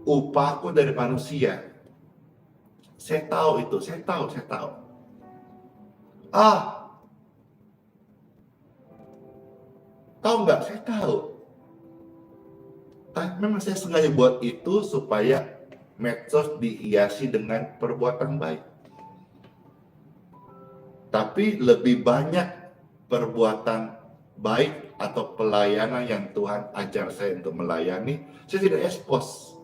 upahku dari manusia. Saya tahu itu, saya tahu. Tahu nggak? Saya tahu. Tapi memang saya sengaja buat itu supaya medsos dihiasi dengan perbuatan baik. Tapi lebih banyak perbuatan baik atau pelayanan yang Tuhan ajar saya untuk melayani, saya tidak expose.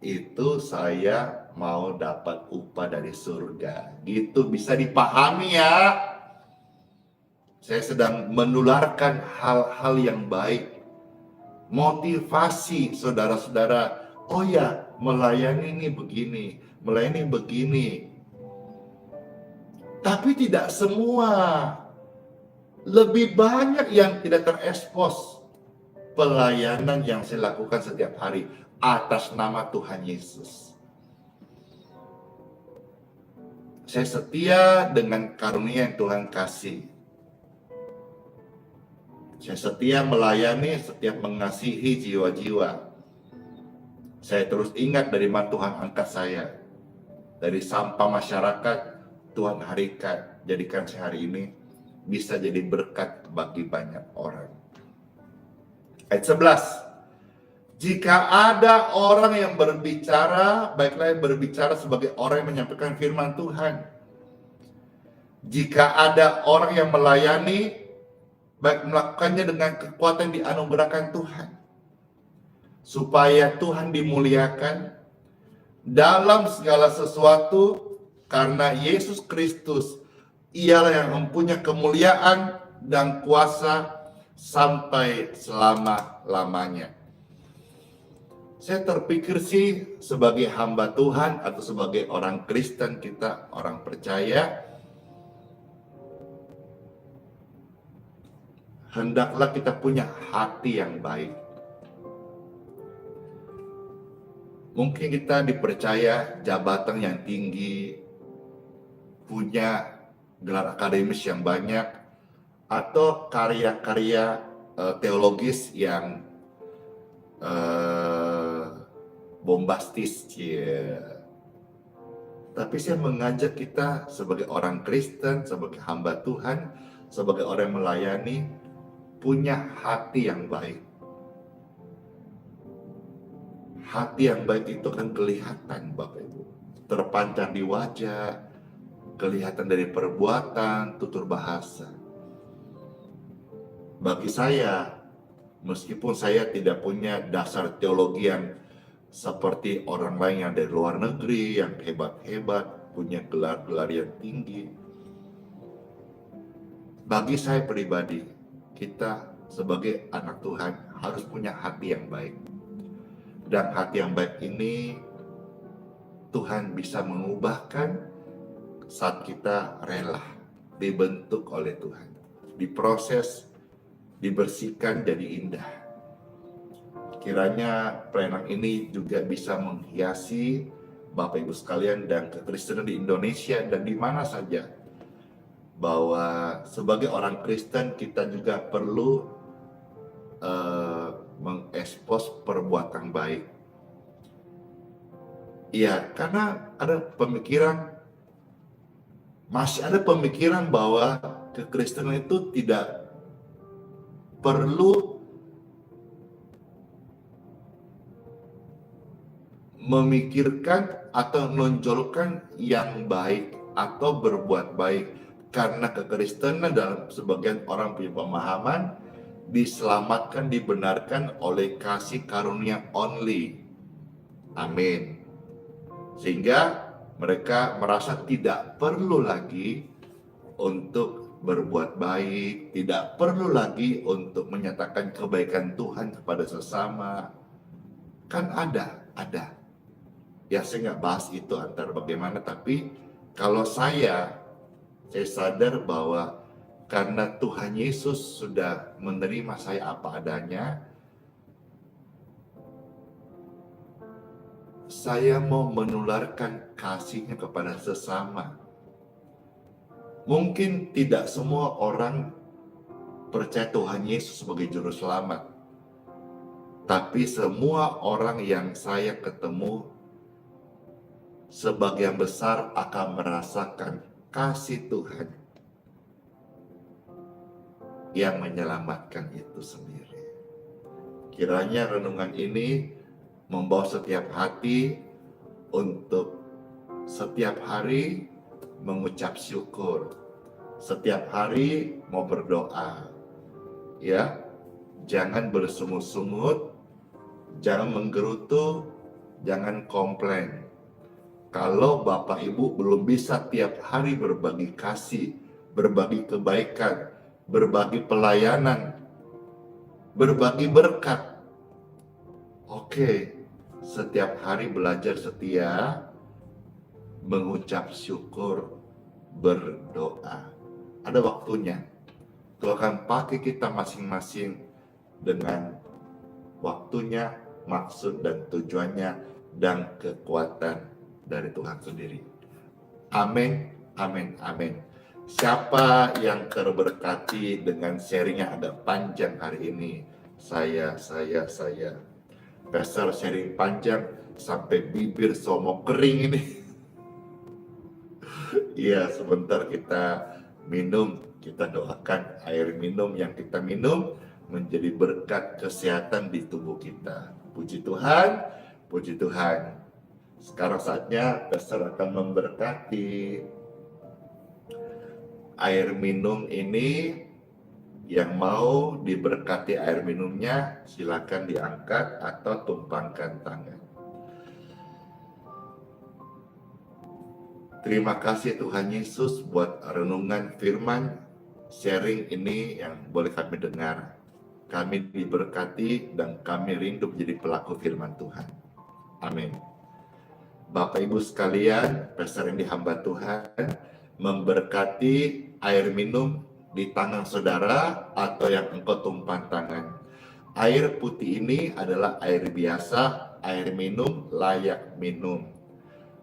Itu saya mau dapat upah dari surga. Gitu bisa dipahami ya. Saya sedang menularkan hal-hal yang baik. Motivasi saudara-saudara oh ya, melayani ini begini, melayani begini. Tapi tidak semua. Lebih banyak yang tidak terekspos pelayanan yang saya lakukan setiap hari atas nama Tuhan Yesus. Saya setia dengan karunia yang Tuhan kasih. Saya setia melayani, setiap mengasihi jiwa-jiwa. Saya terus ingat dari mana Tuhan angkat saya. Dari sampah masyarakat, Tuhan jadikan saya hari ini bisa jadi berkat bagi banyak orang. Ayat 11. Jika ada orang yang berbicara, baiklah yang berbicara sebagai orang yang menyampaikan firman Tuhan. Jika ada orang yang melayani, baik melakukannya dengan kekuatan yang dianugerahkan Tuhan. Supaya Tuhan dimuliakan dalam segala sesuatu karena Yesus Kristus ialah yang mempunyai kemuliaan dan kuasa sampai selama-lamanya. Saya terpikir sih sebagai hamba Tuhan atau sebagai orang Kristen, kita orang percaya, hendaklah kita punya hati yang baik. Mungkin kita dipercaya jabatan yang tinggi, punya gelar akademis yang banyak, atau karya-karya teologis yang bombastis. Tapi saya mengajak kita sebagai orang Kristen, sebagai hamba Tuhan, sebagai orang yang melayani, punya hati yang baik. Hati yang baik itu akan kelihatan, Bapak Ibu. Terpancar di wajah, kelihatan dari perbuatan, tutur bahasa. Bagi saya, meskipun saya tidak punya dasar teologi yang seperti orang lain yang dari luar negeri, yang hebat-hebat, punya gelar-gelar yang tinggi. Bagi saya pribadi, kita sebagai anak Tuhan harus punya hati yang baik. Dan hati yang baik ini Tuhan bisa mengubahkan saat kita rela dibentuk oleh Tuhan, diproses, dibersihkan jadi indah. Kiranya pelayanan ini juga bisa menghiasi Bapak Ibu sekalian dan kekristenan di Indonesia dan di mana saja, bahwa sebagai orang Kristen kita juga perlu mengekspos perbuatan baik. Iya, karena ada pemikiran, masih ada pemikiran bahwa kekristenan itu tidak perlu memikirkan atau menonjolkan yang baik atau berbuat baik, karena kekristenan dalam sebagian orang punya pemahaman diselamatkan, dibenarkan oleh kasih karunia only. Amin. Sehingga mereka merasa tidak perlu lagi untuk berbuat baik, tidak perlu lagi untuk menyatakan kebaikan Tuhan kepada sesama. Kan ada. Ya, saya nggak bahas itu antar bagaimana, tapi kalau saya sadar bahwa karena Tuhan Yesus sudah menerima saya apa adanya, saya mau menularkan kasih-Nya kepada sesama. Mungkin tidak semua orang percaya Tuhan Yesus sebagai juru selamat. Tapi semua orang yang saya ketemu, sebagian besar akan merasakan kasih Tuhan yang menyelamatkan itu sendiri. Kiranya renungan ini membawa setiap hati untuk setiap hari mengucap syukur, setiap hari mau berdoa, ya, jangan bersungut-sungut, jangan menggerutu, jangan komplain. Kalau Bapak Ibu belum bisa tiap hari berbagi kasih, berbagi kebaikan, berbagi pelayanan, berbagi berkat, oke, setiap hari belajar setia, mengucap syukur, berdoa. Ada waktunya. Tuhan akan pakai kita masing-masing dengan waktunya, maksud dan tujuannya, dan kekuatan dari Tuhan sendiri. Amin, amin, amin. Siapa yang terberkati dengan sharingnya agak panjang hari ini? Saya. Pastor sharing panjang sampai bibir somok kering ini. Iya, sebentar kita minum, kita doakan air minum yang kita minum menjadi berkat kesehatan di tubuh kita. Puji Tuhan, puji Tuhan. Sekarang saatnya Pastor akan memberkati air minum ini. Yang mau diberkati air minumnya, silakan diangkat atau tumpangkan tangan. Terima kasih Tuhan Yesus buat renungan firman sharing ini yang boleh kami dengar. Kami diberkati dan kami rindu menjadi pelaku firman Tuhan. Amin. Bapak Ibu sekalian, Pastor yang dihamba Tuhan, memberkati air minum di tangan saudara atau yang engkau tumpang tangan. Air putih ini adalah air biasa, air minum layak minum.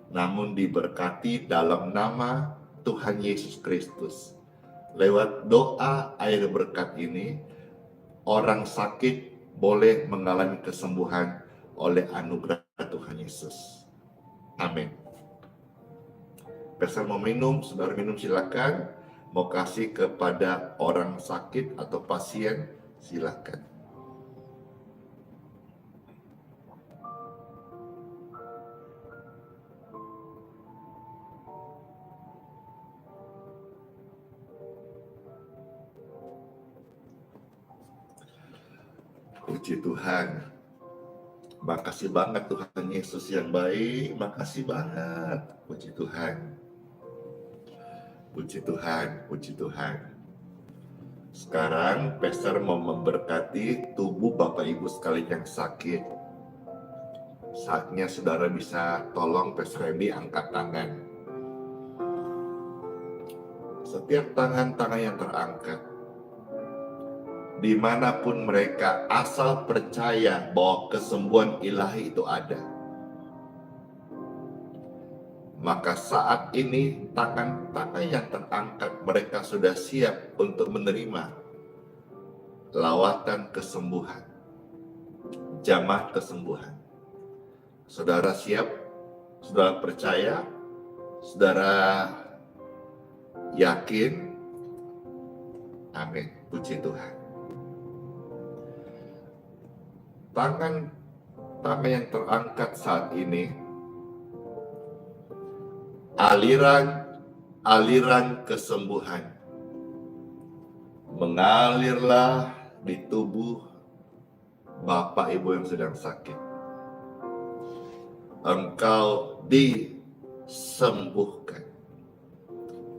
Namun diberkati dalam nama Tuhan Yesus Kristus. Lewat doa air berkat ini, orang sakit boleh mengalami kesembuhan oleh anugerah Tuhan Yesus. Amin. Pastor mau minum, saudara minum silakan. Mau kasih kepada orang sakit atau pasien, silakan. Puji Tuhan. Makasih banget Tuhan Yesus yang baik. Makasih banget. Puji Tuhan. Puji Tuhan, puji Tuhan. Sekarang Pastor mau memberkati tubuh Bapak Ibu sekalian yang sakit. Saatnya saudara bisa tolong Pastor Randy angkat tangan. Setiap tangan-tangan yang terangkat, dimanapun mereka, asal percaya bahwa kesembuhan ilahi itu ada. Maka saat ini tangan-tangan yang terangkat mereka sudah siap untuk menerima lawatan kesembuhan, jamah kesembuhan. Saudara siap? Saudara percaya? Saudara yakin? Amin. Puji Tuhan. Tangan yang terangkat saat ini, aliran kesembuhan mengalirlah di tubuh Bapak Ibu yang sedang sakit. Engkau disembuhkan,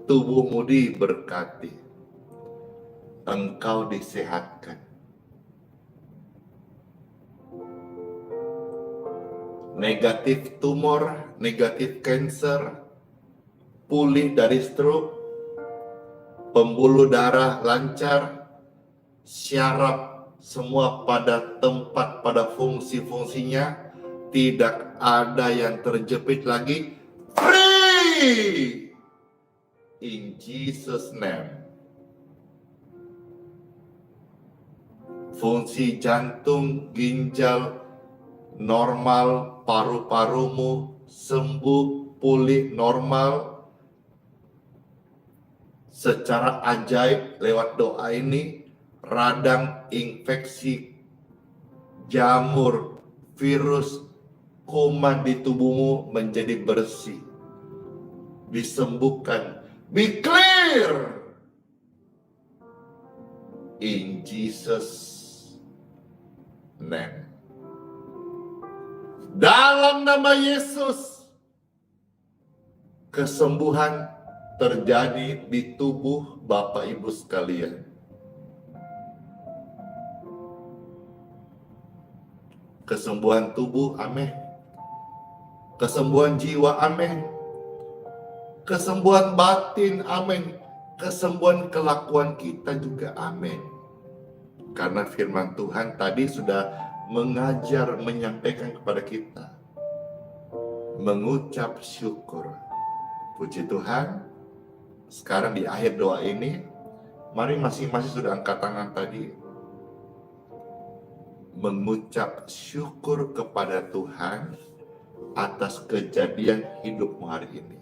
tubuhmu diberkati, engkau disehatkan. Negatif tumor, negatif kanker, pulih dari stroke, pembuluh darah lancar, syaraf semua pada tempat, pada fungsi-fungsinya, tidak ada yang terjepit lagi. Free! In Jesus' name. Fungsi jantung, ginjal, normal, paru-parumu sembuh, pulih, normal. Secara ajaib lewat doa ini, radang infeksi, jamur, virus, kuman di tubuhmu menjadi bersih. Disembuhkan. Be clear! In Jesus' name. Dalam nama Yesus, kesembuhan terjadi di tubuh Bapak Ibu sekalian. Kesembuhan tubuh, amin. Kesembuhan jiwa, amin. Kesembuhan batin, amin. Kesembuhan kelakuan kita juga, amin. Karena firman Tuhan tadi sudah mengajar, menyampaikan kepada kita, mengucap syukur. Puji Tuhan. Sekarang di akhir doa ini, mari masing-masing sudah angkat tangan tadi, mengucap syukur kepada Tuhan atas kejadian hidupmu hari ini.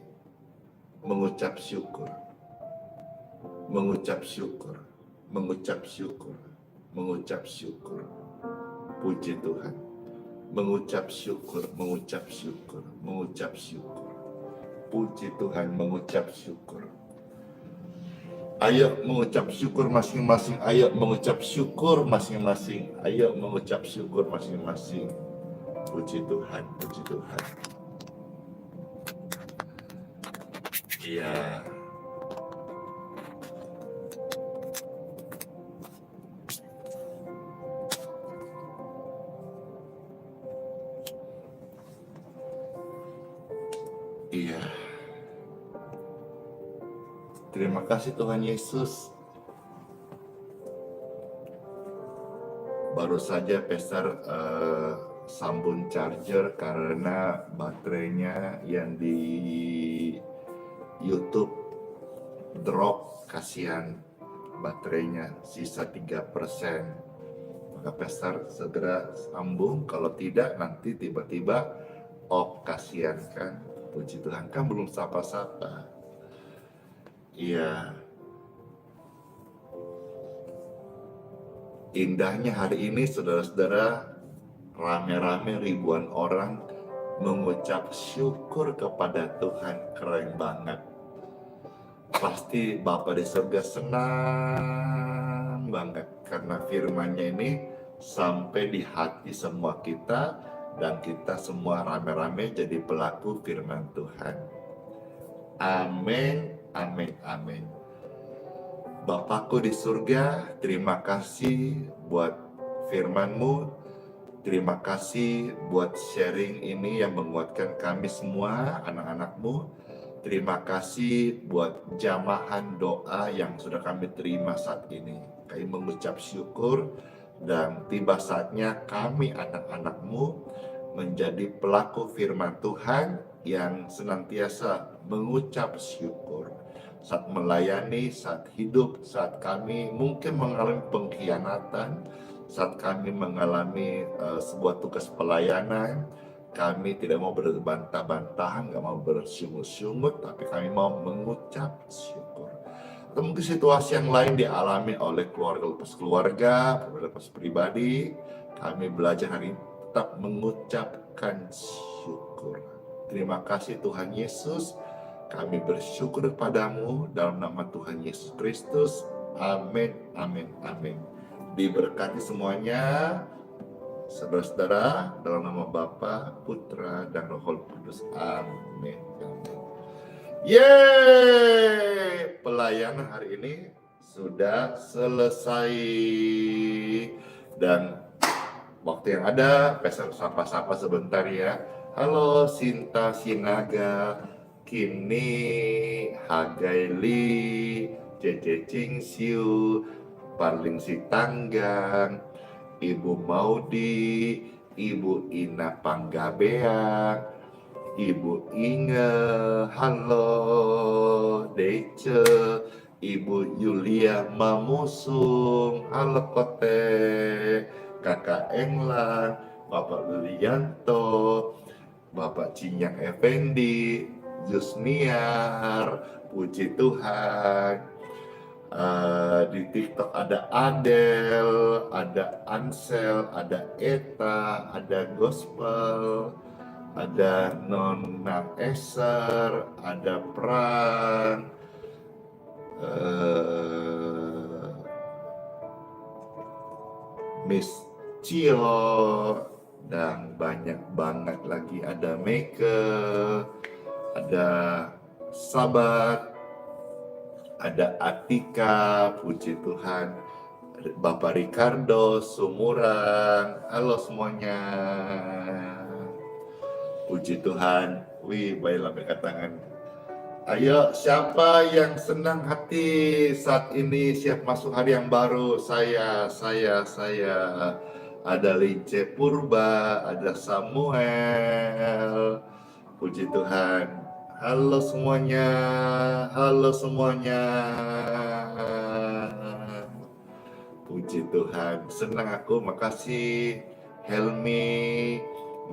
Mengucap syukur, mengucap syukur, mengucap syukur, mengucap syukur. Puji Tuhan. Mengucap syukur, mengucap syukur, mengucap syukur. Puji Tuhan, mengucap syukur. Ayo mengucap syukur masing-masing. Ayo mengucap syukur masing-masing. Ayo mengucap syukur masing-masing. Puji Tuhan, puji Tuhan. Iya. Iya. Terima kasih Tuhan Yesus. Baru saja Pastor sambung charger karena baterainya yang di YouTube drop, kasihan baterainya sisa 3%. Maka Pastor segera sambung, kalau tidak nanti tiba-tiba off, kasihan kan. Puji Tuhan, kan belum sapa-sapa. Iya. Indahnya hari ini saudara-saudara, rame-rame ribuan orang mengucap syukur kepada Tuhan. Keren banget. Pasti Bapa di surga senang banget karena firman-Nya ini sampai di hati semua kita, dan kita semua rame-rame jadi pelaku firman Tuhan. Amin, amin, amin. Bapakku di surga, terima kasih buat firman-Mu. Terima kasih buat sharing ini yang menguatkan kami semua, anak-anak-Mu. Terima kasih buat jamahan doa yang sudah kami terima saat ini. Kami mengucap syukur, dan tiba saatnya kami anak-anak-Mu menjadi pelaku firman Tuhan yang senantiasa mengucap syukur. Saat melayani, saat hidup, saat kami mungkin mengalami pengkhianatan, saat kami mengalami sebuah tugas pelayanan, kami tidak mau berbantah-bantahan, gak mau bersungut-sungut, tapi kami mau mengucap syukur. Atau mungkin situasi yang lain dialami oleh keluarga lepas keluarga, lepas pribadi, kami belajar hari ini tetap mengucapkan syukur. Terima kasih Tuhan Yesus, kami bersyukur kepadamu dalam nama Tuhan Yesus Kristus. Amin, amin, amin. Diberkati semuanya, saudara-saudara, dalam nama Bapa, Putra, dan Roh Kudus. Amin. Yeay! Pelayanan hari ini sudah selesai. Dan waktu yang ada, Pastor sapa-sapa sebentar ya. Halo Sinta Sinaga, Kini, Hagaili, Cece Cingsiu, Parling Sitanggang, Ibu Maudi, Ibu Ina Panggabean, Ibu Inge, halo Dece, Ibu Yulia Mamusung, halo Kote, Kakak Englan, Bapak Lilianto, Bapak Cinyang Effendi, Jusniar, puji Tuhan. Di TikTok ada Adel, ada Ansel, ada Eta, ada Gospel, ada Nona Eser, ada Pran, Miss Cio, dan banyak banget lagi. Ada Meike, ada Sabat, ada Atika, puji Tuhan. Bapak Ricardo, Sumurang, halo semuanya. Puji Tuhan. Wih, baiklah angkat tangan. Ayo, siapa yang senang hati saat ini siap masuk hari yang baru? Saya. Ada Lince Purba, ada Samuel. Puji Tuhan. Halo semuanya, halo semuanya. Puji Tuhan, senang aku, makasih Helmi,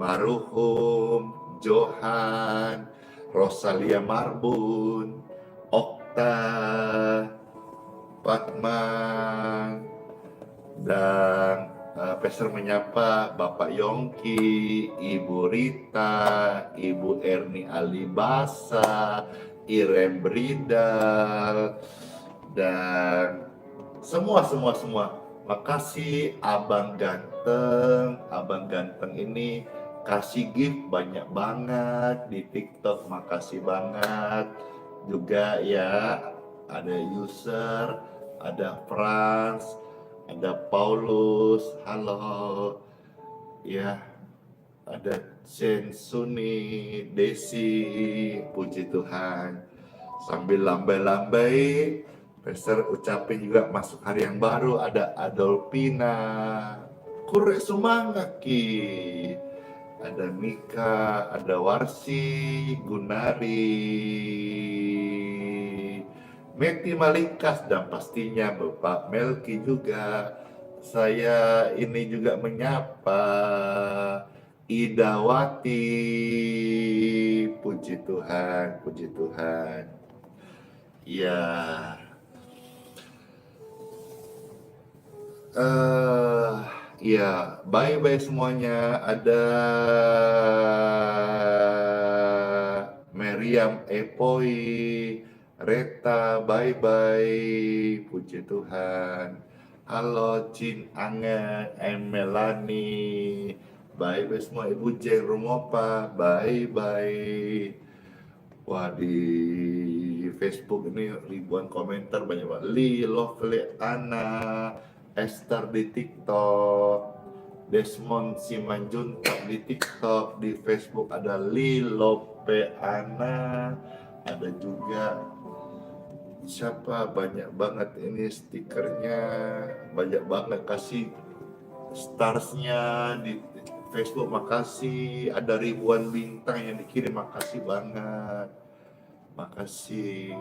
Maruhum, Johan, Rosalia Marbun, Okta, Fatman, dan Pastor menyapa Bapak Yongki, Ibu Rita, Ibu Erni Alibasa, Irem Bridal, dan semua. Makasih Abang Ganteng ini kasih gift banyak banget di TikTok, makasih banget. Juga ya, ada user, ada Franz, ada Paulus, halo. Ya, ada Sensuni, Desi, puji Tuhan. Sambil lambai-lambai, Pastor ucapin juga masuk hari yang baru. Ada Adolpina, kurek semangat ki. Ada Mika, ada Warsi, Gunari, Meti Malikas, dan pastinya Bapak Melki juga. Saya ini juga menyapa Idawati, puji Tuhan. Ya, ya, bye-bye semuanya. Ada Meriam Epoi, Reta, bye-bye, puji Tuhan. Halo Cin Anget, Melani, bye-bye semua. Ibu Jeng Rumopa, bye-bye. Wah, di Facebook ini ribuan komentar, banyak banget. Li, Lovely, Ana, Esther di TikTok, Desmond Simanjuntak di TikTok, di Facebook ada Li, Lope, Ana, ada juga siapa, banyak banget ini stikernya, banyak banget, kasih starsnya di Facebook, makasih. Ada ribuan bintang yang dikirim, makasih banget, makasih.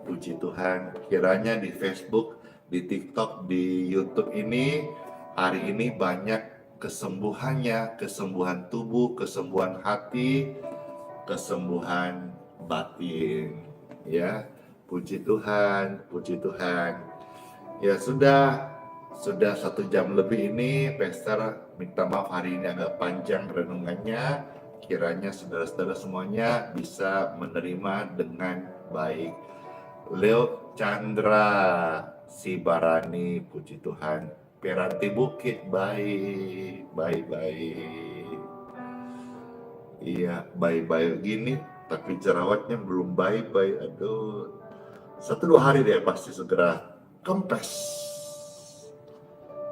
Puji Tuhan, kiranya di Facebook, di TikTok, di YouTube ini hari ini banyak kesembuhannya, kesembuhan tubuh, kesembuhan hati, kesembuhan batin, ya. Puji Tuhan. Ya, sudah 1 jam lebih ini, Pastor minta maaf hari ini agak panjang renungannya. Kiranya saudara-saudara semuanya bisa menerima dengan baik. Leo Chandra Sibarani, puji Tuhan. Peranti Bukit, baik. Iya, baik gini, tapi jerawatnya belum baik. Aduh, 1-2 hari deh pasti segera kempes.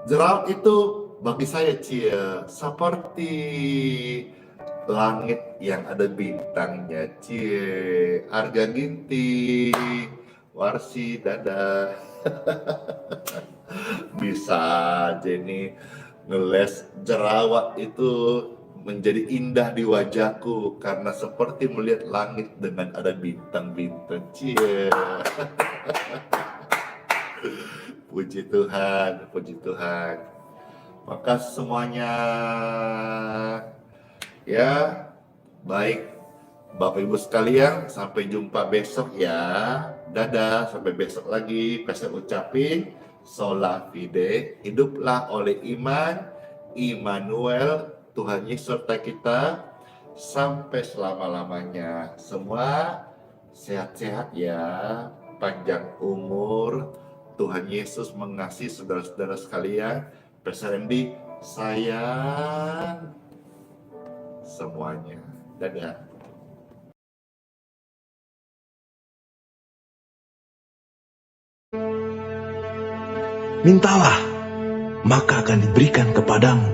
Jerawat itu bagi saya seperti langit yang ada bintangnya, harga ginting, Warsi, dadah. Bisa jadi ngeles jerawat itu menjadi indah di wajahku karena seperti melihat langit dengan ada bintang-bintang. Puji Tuhan. Makasih semuanya. Ya, baik Bapak Ibu sekalian, sampai jumpa besok ya. Dadah, sampai besok lagi. Pastor ucapin sola fide, hiduplah oleh iman, Immanuel, Tuhan Yesus serta kita sampai selama-lamanya. Semua sehat-sehat ya, panjang umur. Tuhan Yesus mengasihi saudara-saudara sekalian. Pastor Randy sayang semuanya. Dadah. Mintalah, maka akan diberikan kepadamu.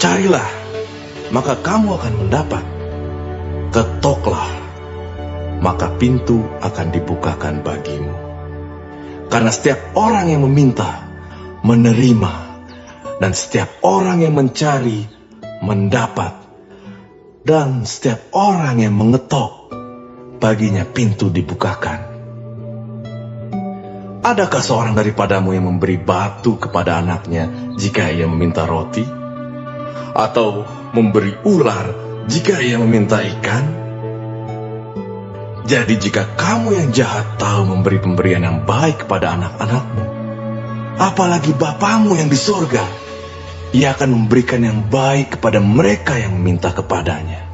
Carilah, maka kamu akan mendapat. Ketoklah, maka pintu akan dibukakan bagimu. Karena setiap orang yang meminta, menerima, dan setiap orang yang mencari, mendapat. Dan setiap orang yang mengetok, baginya pintu dibukakan. Adakah seorang daripadamu yang memberi batu kepada anaknya jika ia meminta roti? Atau memberi ular jika ia meminta ikan? Jadi jika kamu yang jahat tahu memberi pemberian yang baik kepada anak-anakmu, apalagi Bapamu yang di surga, Ia akan memberikan yang baik kepada mereka yang meminta kepadanya.